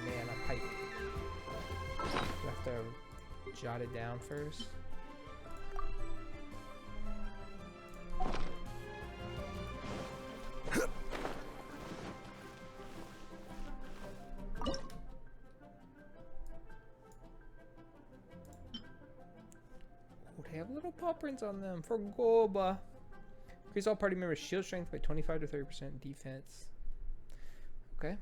Man, a pipe. You have to jot it down first. Oh, they have little paw prints on them for Goba. Increase all party members' shield strength by 25 to 30% defense. Okay.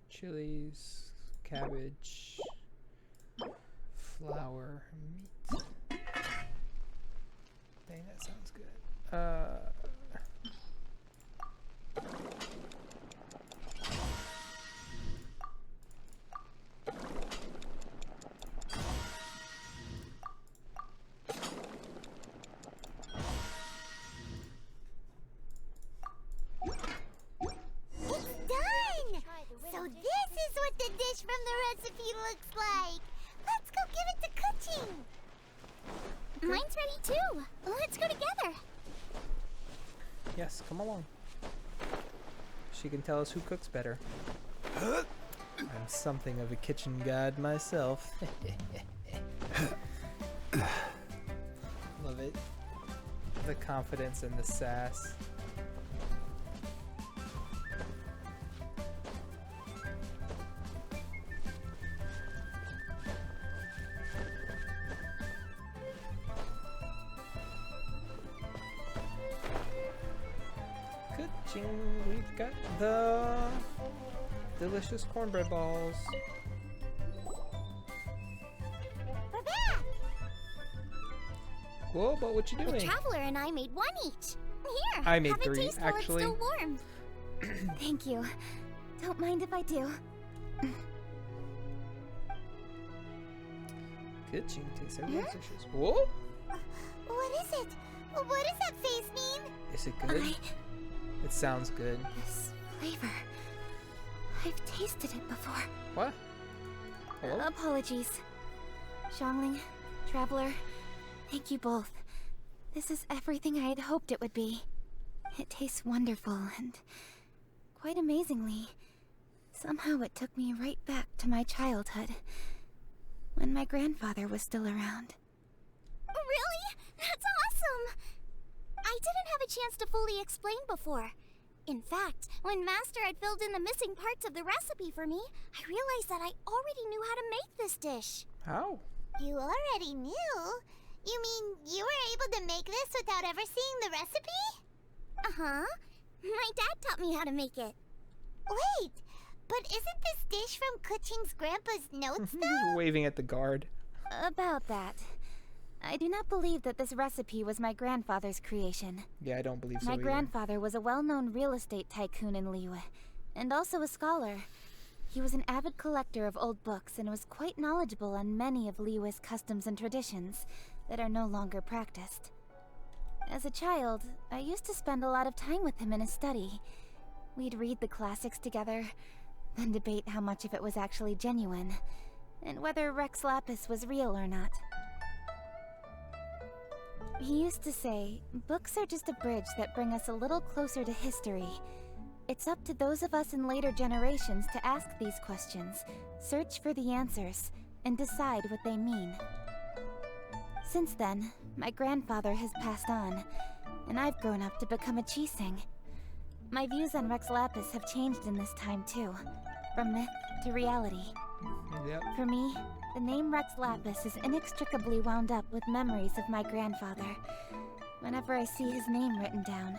Chilies, cabbage, flour, meat. Dang, that sounds good. So this is what the dish from the recipe looks like. Let's go give it to Kuching. Mine's ready too. Let's go together. Yes, come along. She can tell us who cooks better. I'm something of a kitchen god myself. Love it. The confidence and the sass. We've got the delicious cornbread balls. We're back! Whoa, but what you doing? The Traveler and I made one each. Here, I made have a 3, taste while actually. it's still warm. Thank you. Don't mind if I do. Good, you can taste everyone's dishes. Whoa! What is it? What does that face mean? Is it good? It sounds good. This flavor. I've tasted it before. What? Hello? Apologies. Xiangling, Traveler, thank you both. This is everything I had hoped it would be. It tastes wonderful and, quite amazingly, somehow it took me right back to my childhood, when my grandfather was still around. Really? That's awesome! I didn't have a chance to fully explain before. In fact, when Master had filled in the missing parts of the recipe for me, I realized that I already knew how to make this dish. How? You already knew? You mean you were able to make this without ever seeing the recipe? Uh-huh. My dad taught me how to make it. Wait, but isn't this dish from Kuching's grandpa's notes, though? Waving at the guard. About that. I do not believe that this recipe was my grandfather's creation. Yeah, I don't believe so My either. grandfather was a well-known real estate tycoon in Liyue, and also a scholar. He was an avid collector of old books and was quite knowledgeable on many of Liyue's customs and traditions that are no longer practiced. As a child, I used to spend a lot of time with him in his study. We'd read the classics together, then debate how much of it was actually genuine, and whether Rex Lapis was real or not. He used to say, books are just a bridge that bring us a little closer to history. It's up to those of us in later generations to ask these questions, search for the answers, and decide what they mean. Since then, my grandfather has passed on, and I've grown up to become a Chiseng. My views on Rex Lapis have changed in this time too, from myth to reality. Yep. For me, the name Rex Lapis is inextricably wound up with memories of my grandfather. Whenever I see his name written down,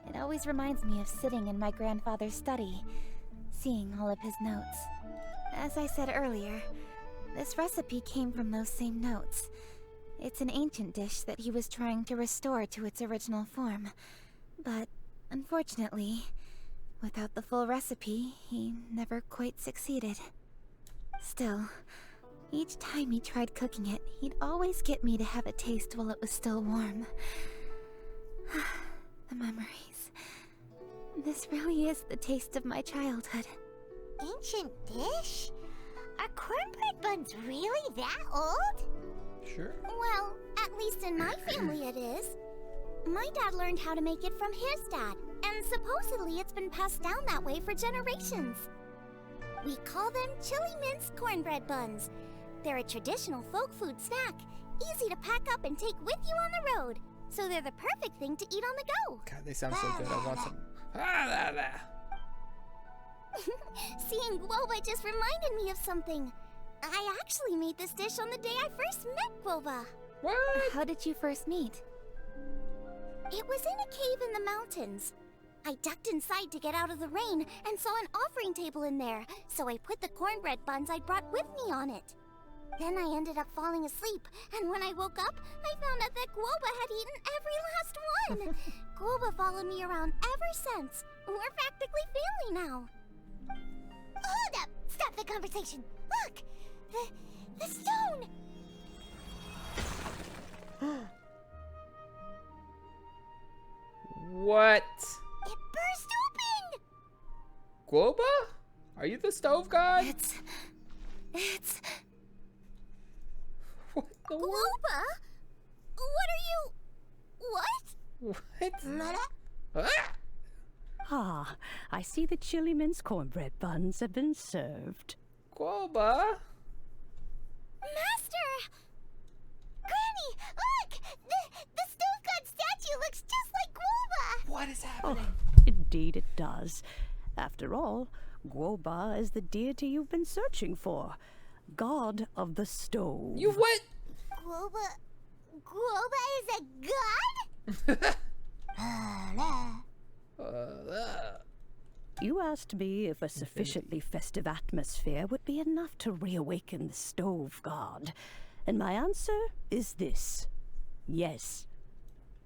it always reminds me of sitting in my grandfather's study, seeing all of his notes. As I said earlier, this recipe came from those same notes. It's an ancient dish that he was trying to restore to its original form. But, unfortunately, without the full recipe, he never quite succeeded. Still, each time he tried cooking it, he'd always get me to have a taste while it was still warm. The memories. This really is the taste of my childhood. Ancient dish? Are cornbread buns really that old? Sure. Well, at least in my family it is. My dad learned how to make it from his dad, and supposedly it's been passed down that way for generations. We call them chili mince cornbread buns. They're a traditional folk food snack, easy to pack up and take with you on the road. So they're the perfect thing to eat on the go. God, they sound so good. I want some. Seeing Guoba just reminded me of something. I actually made this dish on the day I first met Guoba. What? How did you first meet? It was in a cave in the mountains. I ducked inside to get out of the rain and saw an offering table in there, so I put the cornbread buns I'd brought with me on it. Then I ended up falling asleep, and when I woke up, I found out that Guoba had eaten every last one. Guoba followed me around ever since. We're practically family now. Hold up! Stop the conversation! Look! The stone! What? It burst open! Guoba? Are you the stove god? It's... What the world? Guoba? What? Ah, I see the chili mince cornbread buns have been served. Guoba? Master! Granny, look! The stove god statue looks just like Guoba! What is happening? Oh, indeed it does. After all, Guoba is the deity you've been searching for. God of the stove. You what? Guoba is a god? You asked me if a sufficiently festive atmosphere would be enough to reawaken the stove god. And my answer is this. Yes.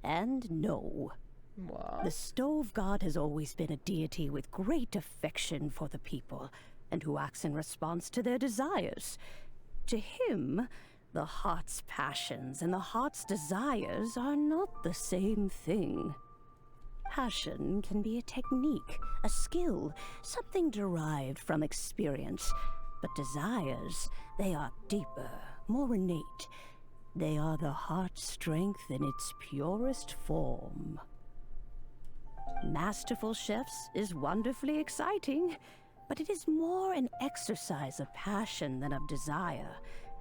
And no. What? The stove god has always been a deity with great affection for the people, and who acts in response to their desires. To him, the heart's passions and the heart's desires are not the same thing. Passion can be a technique, a skill, something derived from experience. But desires, they are deeper, more innate. They are the heart's strength in its purest form. Masterful chefs is wonderfully exciting, but it is more an exercise of passion than of desire,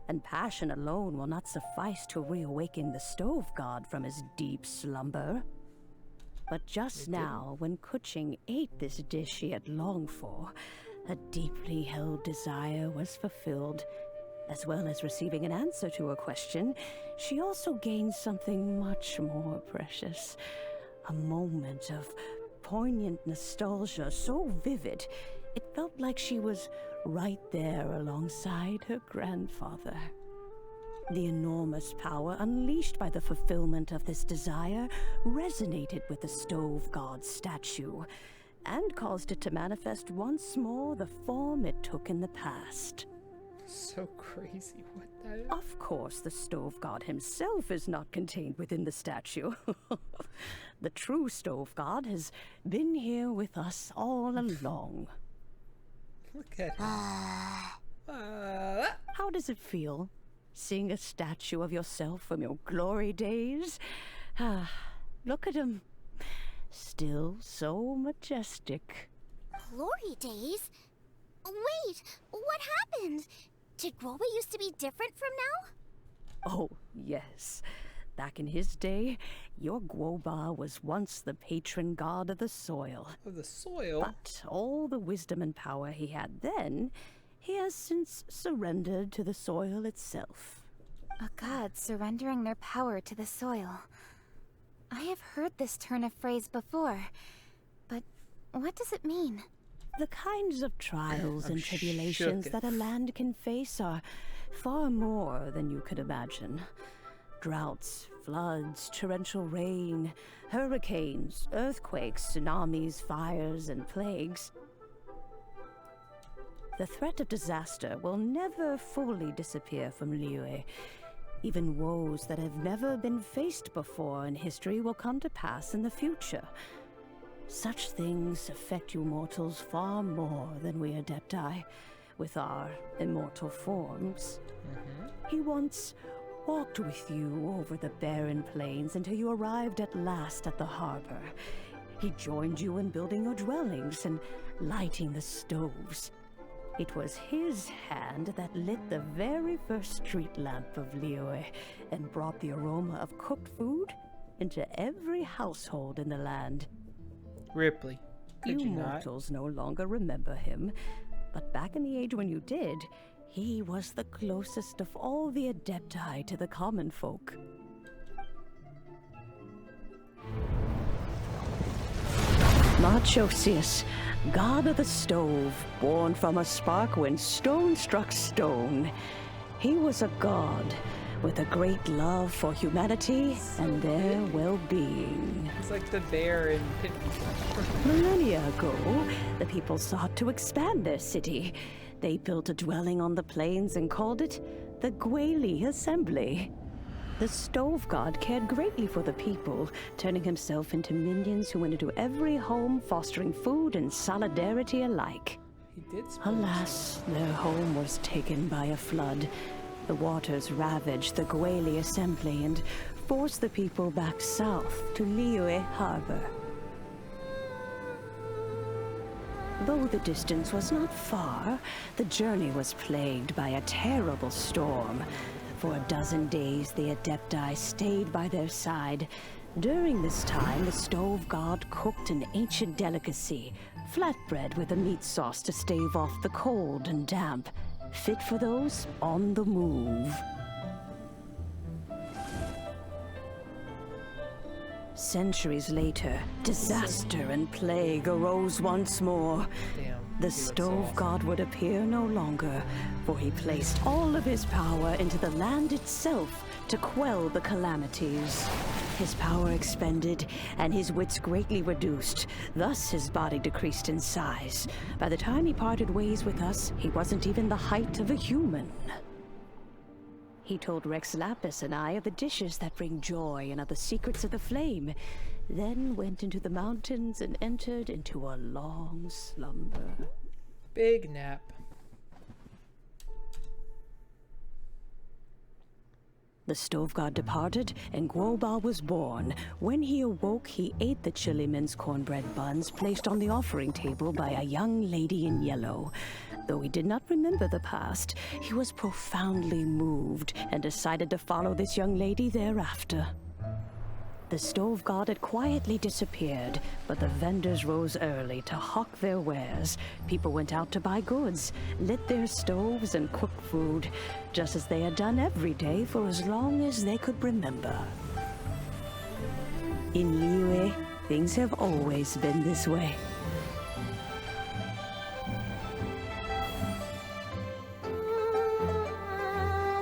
and passion alone will not suffice to reawaken the stove god from his deep slumber. But just now, when Kuching ate this dish she had longed for, a deeply held desire was fulfilled. As well as receiving an answer to a question, she also gained something much more precious. A moment of poignant nostalgia so vivid, it felt like she was right there alongside her grandfather. The enormous power unleashed by the fulfillment of this desire resonated with the stove god's statue, and caused it to manifest once more the form it took in the past. So crazy. What the? Of course, the stove god himself is not contained within the statue. The true stove god has been here with us all along. Look at him. How does it feel, seeing a statue of yourself from your glory days? Look at him. Still so majestic. Glory days? Wait, what happened? Did Guoba used to be different from now? Oh, yes. Back in his day, your Guoba was once the patron god of the soil. Of the soil? But all the wisdom and power he had then, he has since surrendered to the soil itself. A god surrendering their power to the soil. I have heard this turn of phrase before, but what does it mean? The kinds of trials I'm and tribulations shook. that a land can face are far more than you could imagine. Droughts, floods, torrential rain, hurricanes, earthquakes, tsunamis, fires, and plagues. The threat of disaster will never fully disappear from Liyue. Even woes that have never been faced before in history will come to pass in the future. Such things affect you mortals far more than we Adepti, with our immortal forms. He once walked with you over the barren plains until you arrived at last at the harbor. He joined you in building your dwellings and lighting the stoves. It was his hand that lit the very first street lamp of Liyue and brought the aroma of cooked food into every household in the land. Ripley, could you not? Mortals no longer remember him, but back in the age when you did, he was the closest of all the Adepti to the common folk. Marchosius, god of the stove, born from a spark when stone struck stone. He was a god with a great love for humanity and their well-being. It's like the bear in Millennia ago, the people sought to expand their city. They built a dwelling on the plains and called it the Gweli Assembly. The stove god cared greatly for the people, turning himself into minions who went into every home, fostering food and solidarity alike. He did. Alas, their home was taken by a flood. The waters ravaged the Gweli Assembly, and force the people back south to Liyue Harbor. Though the distance was not far, the journey was plagued by a terrible storm. For a dozen days, the Adepti stayed by their side. During this time, the Stove God cooked an ancient delicacy, flatbread with a meat sauce to stave off the cold and damp, fit for those on the move. Centuries later, disaster and plague arose once more. The Stove God would appear no longer, for he placed all of his power into the land itself to quell the calamities. His power expended, and his wits greatly reduced. Thus his body decreased in size. By the time he parted ways with us, he wasn't even the height of a human. He told Rex Lapis and I of the dishes that bring joy and of the secrets of the flame, then went into the mountains and entered into a long slumber. Big nap. The Stove God departed, and Guoba was born. When he awoke, he ate the chili men's cornbread buns placed on the offering table by a young lady in yellow. Though he did not remember the past, he was profoundly moved and decided to follow this young lady thereafter. The Stove God had quietly disappeared, but the vendors rose early to hawk their wares. People went out to buy goods, lit their stoves, and cooked food, just as they had done every day for as long as they could remember. In Liyue, things have always been this way.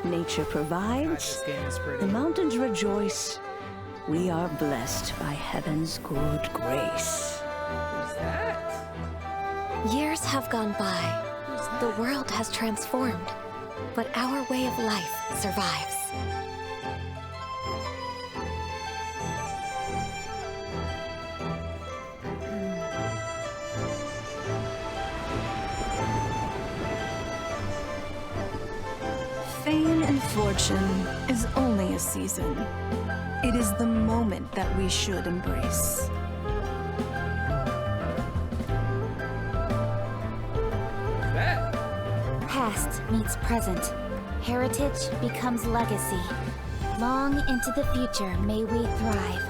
Nature provides, the mountains rejoice. We are blessed by heaven's good grace. Who's that? Years have gone by. The world has transformed, but our way of life survives. Fame and fortune is only a season. It is the moment that we should embrace. Past meets present. Heritage becomes legacy. Long into the future may we thrive.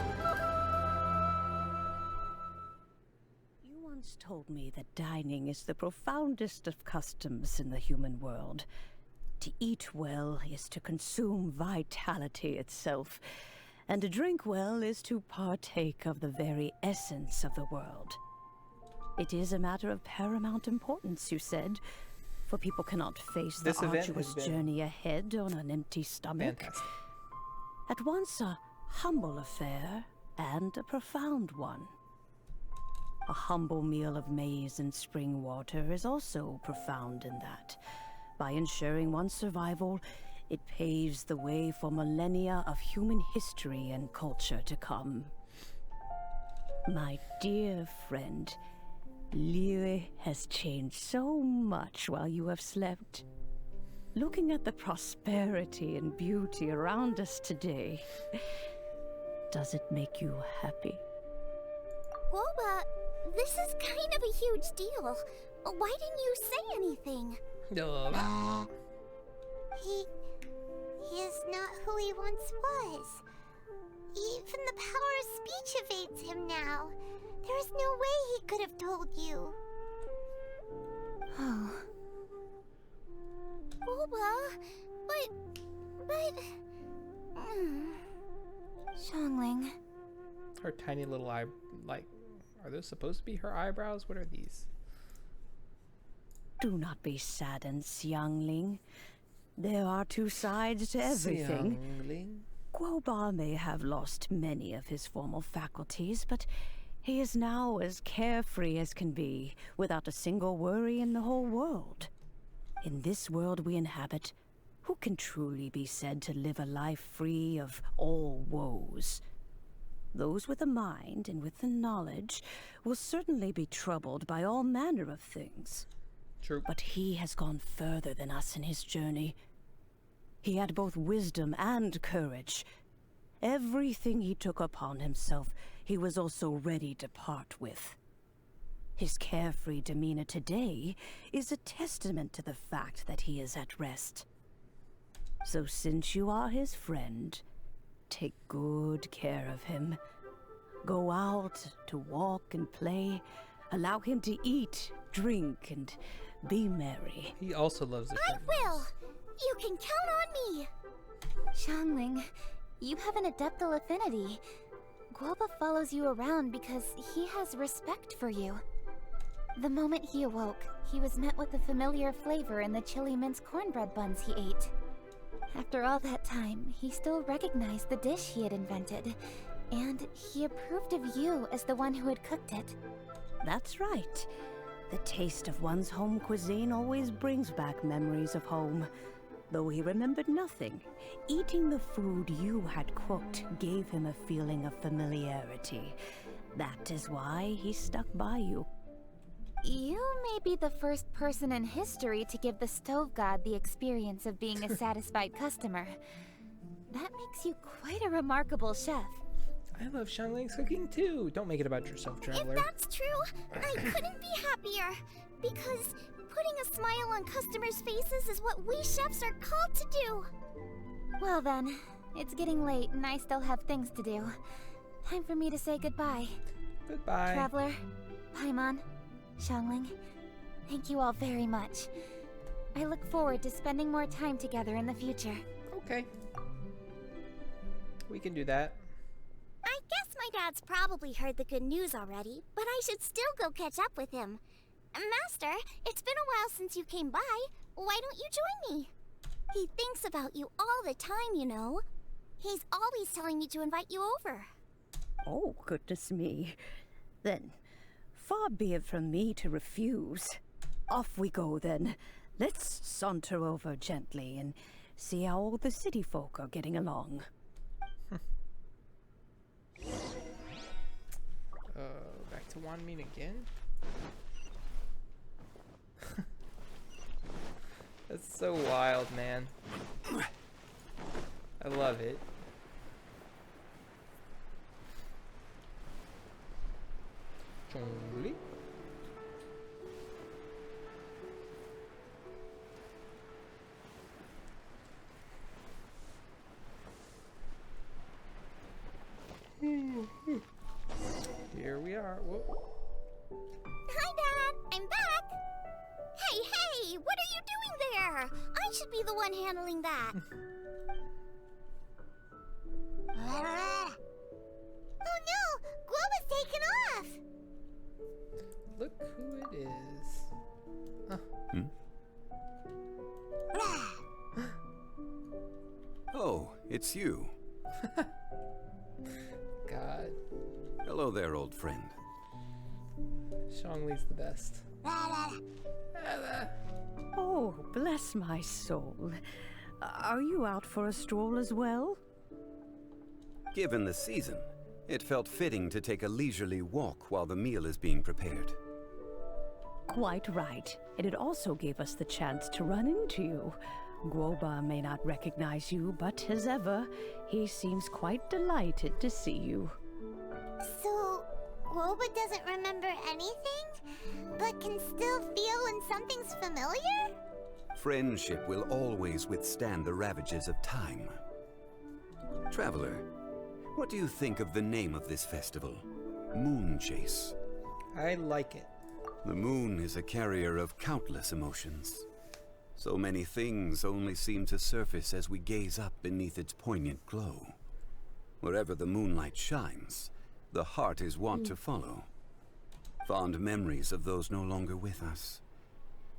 You once told me that dining is the profoundest of customs in the human world. To eat well is to consume vitality itself, and to drink well is to partake of the very essence of the world. It is a matter of paramount importance, you said, for people cannot face the arduous journey ahead on an empty stomach. Fantastic. At once a humble affair and a profound one. A humble meal of maize and spring water is also profound in that. By ensuring one's survival, it paves the way for millennia of human history and culture to come. My dear friend, Liyue has changed so much while you have slept. Looking at the prosperity and beauty around us today, does it make you happy? Guoba, this is kind of a huge deal. Why didn't you say anything? He is not who he once was. Even the power of speech evades him now. There is no way he could have told you. Oh. Guoba, but... Xiangling. Her tiny little eye, like, are those supposed to be her eyebrows? What are these? Do not be saddened, Xiangling. There are two sides to everything. Xiangling? Guoba may have lost many of his formal faculties, but he is now as carefree as can be, without a single worry in the whole world. In this world we inhabit, who can truly be said to live a life free of all woes? Those with a mind and with the knowledge will certainly be troubled by all manner of things. True. But he has gone further than us in his journey. He had both wisdom and courage, Everything he took upon himself, he was also ready to part with. His carefree demeanor today is a testament to the fact that he is at rest. So since you are his friend, take good care of him. Go out to walk and play. Allow him to eat, drink, and be merry. He also loves the I will! You can count on me! Xiangling, you have an adeptal affinity. Guoba follows you around because he has respect for you. The moment he awoke, he was met with a familiar flavor in the chili mince cornbread buns he ate. After all that time, he still recognized the dish he had invented, and he approved of you as the one who had cooked it. That's right. The taste of one's home cuisine always brings back memories of home. Though he remembered nothing, eating the food you had cooked gave him a feeling of familiarity. That is why he stuck by you. You may be the first person in history to give the stove god the experience of being a satisfied customer. That makes you quite a remarkable chef. I love Xiangling's cooking too. Don't make it about yourself, Traveler. If that's true, I couldn't be happier. Because putting a smile on customers' faces is what we chefs are called to do. Well then, it's getting late and I still have things to do. Time for me to say goodbye. Goodbye. Traveler, Paimon, Xiangling, thank you all very much. I look forward to spending more time together in the future. Okay. We can do that. I guess my dad's probably heard the good news already, but I should still go catch up with him. Master, it's been a while since you came by. Why don't you join me? He thinks about you all the time, you know. He's always telling me to invite you over. Oh, goodness me. Then, far be it from me to refuse. Off we go then. Let's saunter over gently and see how all the city folk are getting along. Back to Wanmin again? That's so wild, man. I love it. Zhongli? Here we are. Whoa. Hi, Dad. I'm back. Hey, what are you doing there? I should be the one handling that. Oh no! Guoba's taken off! Look who it is. Oh, it's you. God. Hello there, old friend. Xiangli's the best. Oh, bless my soul. Are you out for a stroll as well? Given the season, it felt fitting to take a leisurely walk while the meal is being prepared. Quite right. And it also gave us the chance to run into you. Guoba may not recognize you, but as ever, he seems quite delighted to see you. So, Guoba doesn't remember anything, but can still feel when something's familiar? Friendship will always withstand the ravages of time. Traveler, what do you think of the name of this festival? Moon Chase. I like it. The moon is a carrier of countless emotions. So many things only seem to surface as we gaze up beneath its poignant glow. Wherever the moonlight shines, the heart is wont to follow. Fond memories of those no longer with us.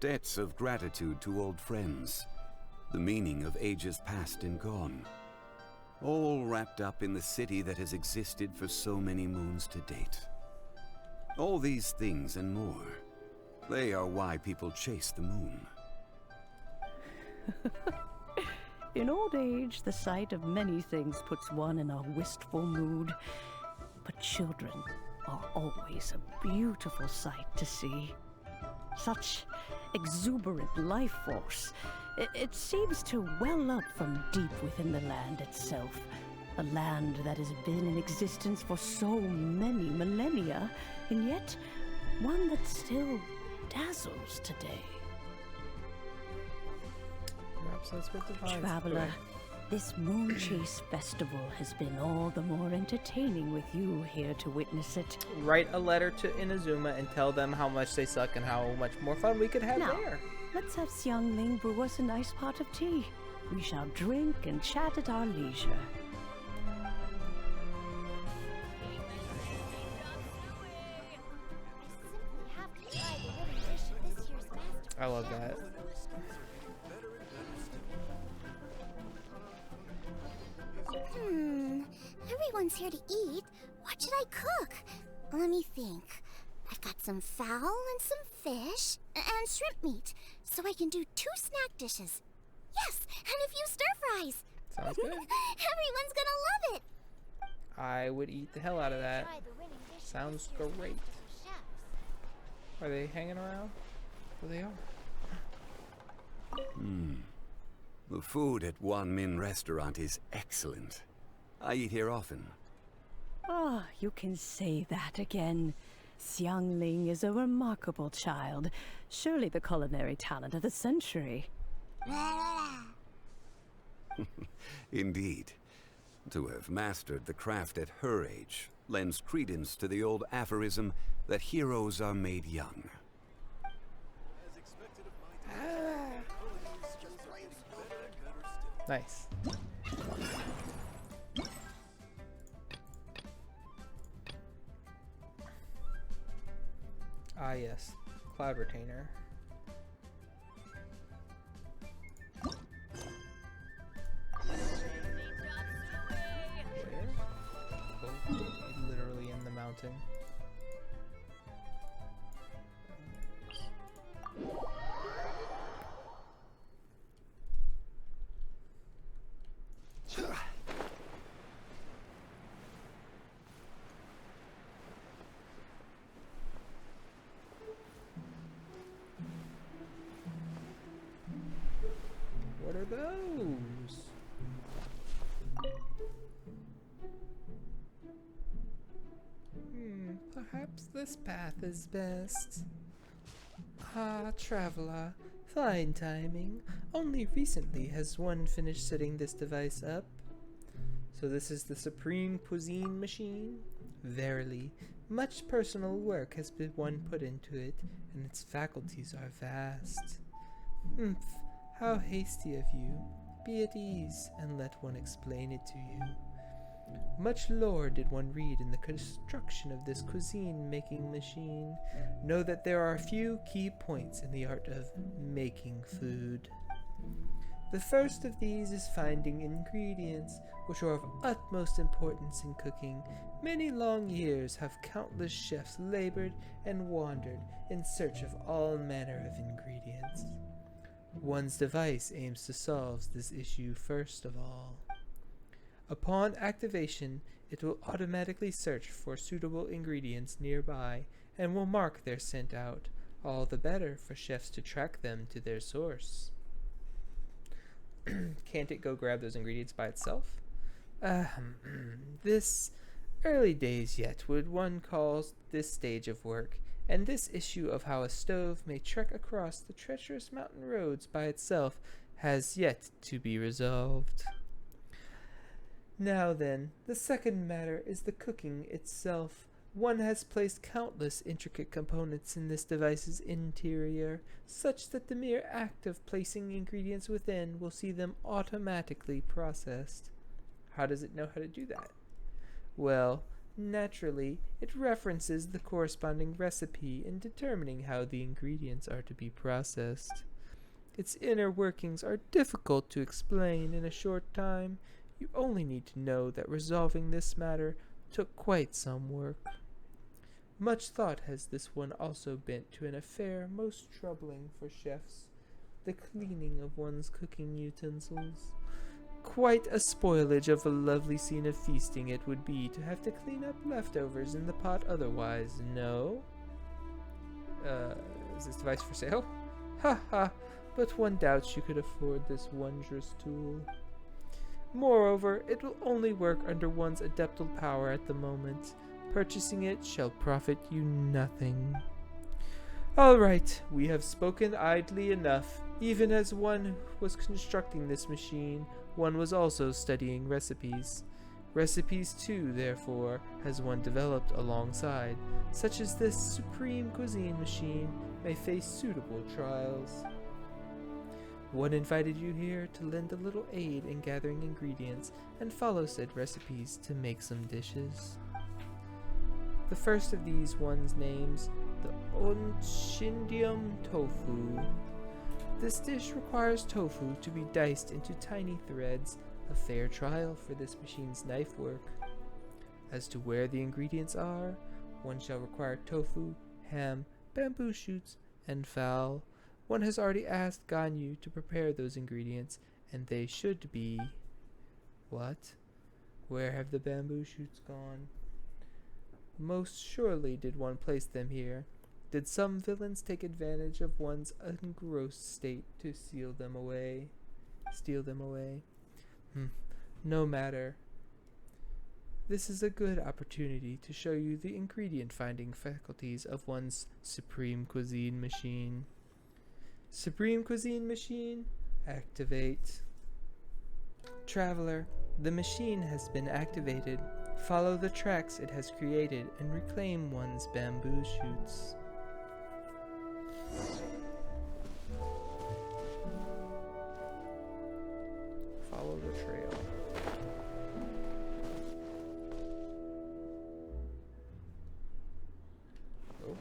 Debts of gratitude to old friends. The meaning of ages past and gone. All wrapped up in the city that has existed for so many moons to date. All these things and more, they are why people chase the moon. In old age, the sight of many things puts one in a wistful mood. But children are always a beautiful sight to see. Such exuberant life force. It seems to well up from deep within the land itself. A land that has been in existence for so many millennia, and yet one that still dazzles today. Perhaps that's what defines it. Traveler, this Moon Chase Festival has been all the more entertaining with you here to witness it. Write a letter to Inazuma and tell them how much they suck and how much more fun we could have Now, there. let's have Xiangling brew us a nice pot of tea. We shall drink and chat at our leisure. I love that. Everyone's here to eat. What should I cook? Let me think. I've got some fowl and some fish and shrimp meat, so I can do 2 snack dishes. Yes, and a few stir fries. Sounds good. Everyone's gonna love it. I would eat the hell out of that. Sounds great. Are they hanging around? Well, they are. The food at Wan Min restaurant is excellent. I eat here often. Ah, you can say that again. Xiangling is a remarkable child. Surely the culinary talent of the century. Indeed. To have mastered the craft at her age lends credence to the old aphorism that heroes are made young. Nice. Ah, yes. Cloud Retainer. Where? Oh, literally in the mountain. What are those? Perhaps this path is best. Ah, traveler, fine timing. Only recently has one finished setting this device up. So this is the Supreme Cuisine Machine? Verily, much personal work has been one put into it, and its faculties are vast. Humph. How hasty of you. Be at ease, and let one explain it to you. Much lore did one read in the construction of this cuisine-making machine. Know that there are a few key points in the art of making food. The first of these is finding ingredients, which are of utmost importance in cooking. Many long years have countless chefs labored and wandered in search of all manner of ingredients. One's device aims to solve this issue first of all. Upon activation, it will automatically search for suitable ingredients nearby and will mark their scent out, all the better for chefs to track them to their source. Can't it go grab those ingredients by itself? This early days yet would one call this stage of work, and this issue of how a stove may trek across the treacherous mountain roads by itself has yet to be resolved. Now then, the second matter is the cooking itself. One has placed countless intricate components in this device's interior, such that the mere act of placing ingredients within will see them automatically processed. How does it know how to do that? Well, naturally, it references the corresponding recipe in determining how the ingredients are to be processed. Its inner workings are difficult to explain in a short time. You only need to know that resolving this matter took quite some work. Much thought has this one also bent to an affair most troubling for chefs, the cleaning of one's cooking utensils. Quite a spoilage of a lovely scene of feasting it would be to have to clean up leftovers in the pot otherwise, no? Is this device for sale? Ha ha, but one doubts you could afford this wondrous tool. Moreover, it will only work under one's adeptal power at the moment. Purchasing it shall profit you nothing. All right, we have spoken idly enough. Even as one was constructing this machine, one was also studying recipes. Recipes too, therefore, has one developed alongside, such as this supreme cuisine machine may face suitable trials. One invited you here to lend a little aid in gathering ingredients and follow said recipes to make some dishes. The first of these one's names, the Onshindium Tofu. This dish requires tofu to be diced into tiny threads, a fair trial for this machine's knife work. As to where the ingredients are, one shall require tofu, ham, bamboo shoots, and fowl. One has already asked Ganyu to prepare those ingredients, and they should be... What? Where have the bamboo shoots gone? Most surely did one place them here. Did some villains take advantage of one's engrossed state to steal them away? No matter. This is a good opportunity to show you the ingredient finding faculties of one's Supreme Cuisine Machine. Supreme Cuisine Machine, activate. Traveler, the machine has been activated. Follow the tracks it has created and reclaim one's bamboo shoots. Follow the trail. Oh.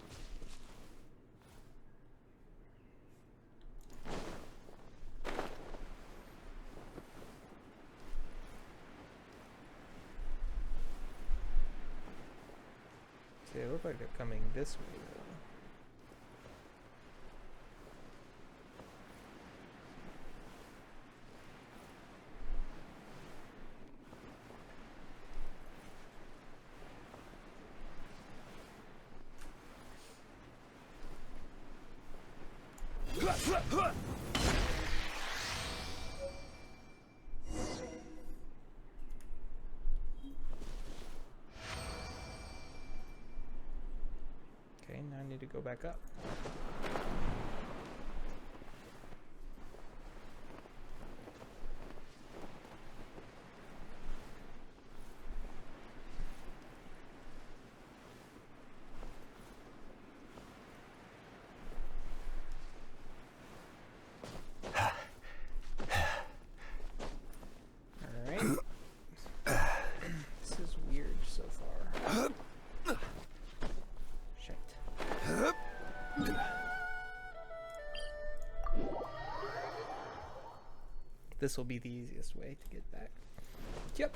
See, they look like they're coming this way though. Okay, now I need to go back up. This will be the easiest way to get back. Yep.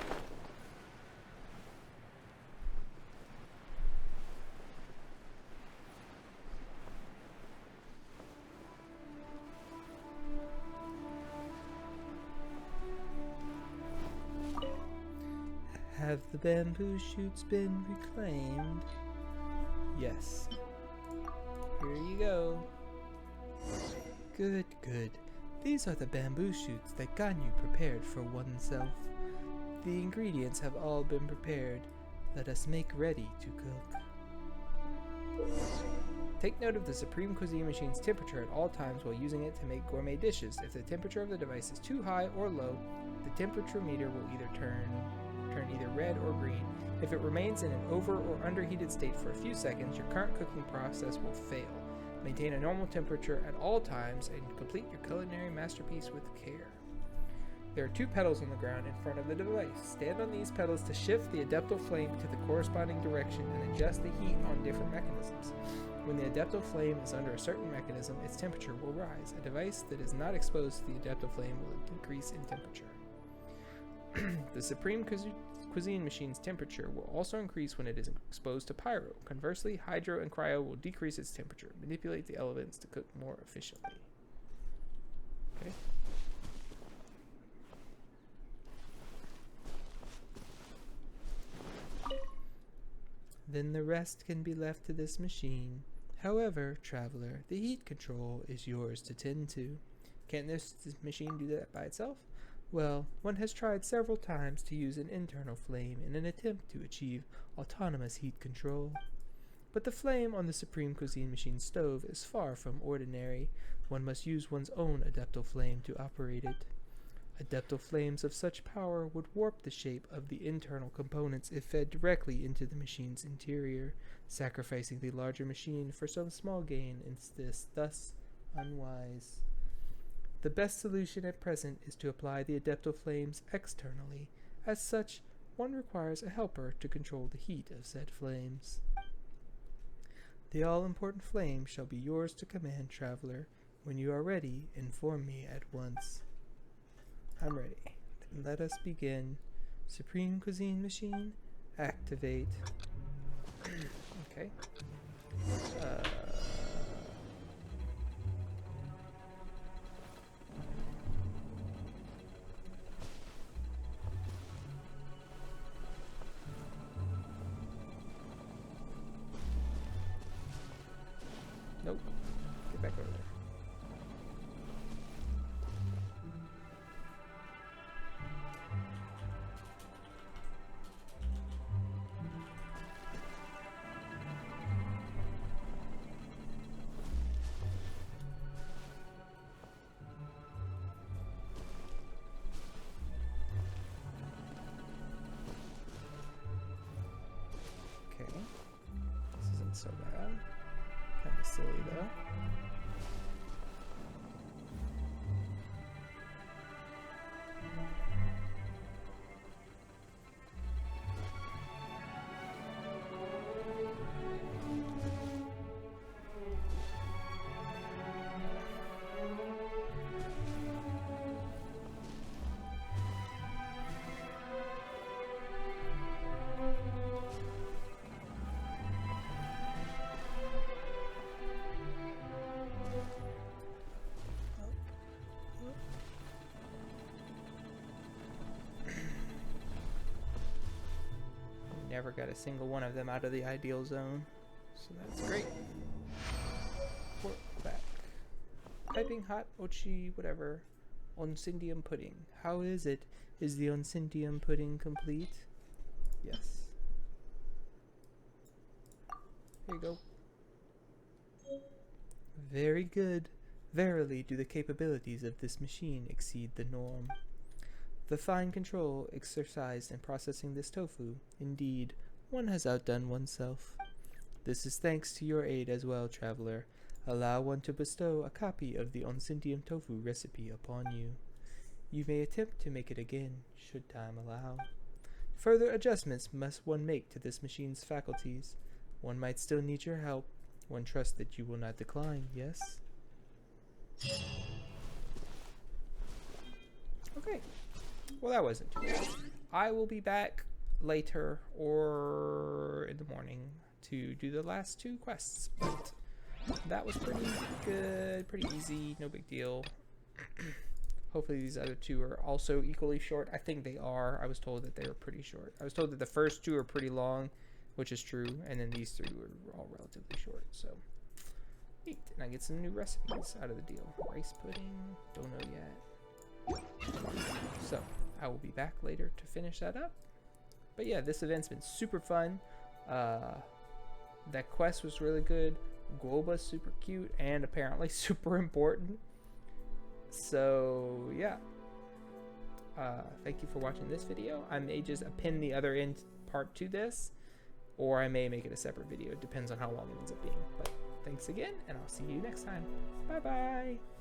Have the bamboo shoots been reclaimed? Yes. Here you go. Good, good. These are the bamboo shoots that Ganyu prepared for oneself. The ingredients have all been prepared. Let us make ready to cook. Take note of the Supreme Cuisine Machine's temperature at all times while using it to make gourmet dishes. If the temperature of the device is too high or low, the temperature meter will either turn either red or green. If it remains in an over or underheated state for a few seconds, your current cooking process will fail. Maintain a normal temperature at all times and complete your culinary masterpiece with care. There are 2 pedals on the ground in front of the device. Stand on these pedals to shift the adeptal flame to the corresponding direction and adjust the heat on different mechanisms. When the adeptal flame is under a certain mechanism, its temperature will rise. A device that is not exposed to the adeptal flame will increase in temperature. The Supreme Cuisine Machine's temperature will also increase when it is exposed to pyro. Conversely, hydro and cryo will decrease its temperature. Manipulate the elements to cook more efficiently. Okay. Then the rest can be left to this machine. However, traveler, the heat control is yours to tend to. Can't this machine do that by itself? Well, one has tried several times to use an internal flame in an attempt to achieve autonomous heat control. But the flame on the Supreme Cuisine Machine stove is far from ordinary. One must use one's own adeptal flame to operate it. Adeptal flames of such power would warp the shape of the internal components if fed directly into the machine's interior, sacrificing the larger machine for some small gain is thus unwise. The best solution at present is to apply the adeptal flames externally. As such, one requires a helper to control the heat of said flames. The all-important flame shall be yours to command, traveler. When you are ready, inform me at once. I'm ready. Then let us begin. Supreme Cuisine Machine, activate. Okay. Nope. Get back over there. Okay. This isn't so bad. Kind of silly though. Never got a single one of them out of the ideal zone, so that's great. Port back. Piping hot ochi whatever. Oncindium pudding. How is it? Is the oncindium pudding complete? Yes. Here you go. Very good. Verily do the capabilities of this machine exceed the norm. The fine control exercised in processing this tofu, indeed, one has outdone oneself. This is thanks to your aid as well, traveler. Allow one to bestow a copy of the oncindium tofu recipe upon you. You may attempt to make it again, should time allow. Further adjustments must one make to this machine's faculties. One might still need your help. One trusts that you will not decline, yes? Okay. Well, that wasn't too bad. I will be back later or in the morning to do the last two quests, but that was pretty good, pretty easy, no big deal. Hopefully these other two are also equally short. I think they are. I was told that they were pretty short. I was told that the first two are pretty long, which is true, and then these three were all relatively short, so neat. And I get some new recipes out of the deal. Rice pudding, don't know yet. So I will be back later to finish that up. But yeah, this event's been super fun. That quest was really good. Globa's super cute and apparently super important. So yeah. Thank you for watching this video. I may just append the other end part to this, or I may make it a separate video. It depends on how long it ends up being. But thanks again, and I'll see you next time. Bye bye.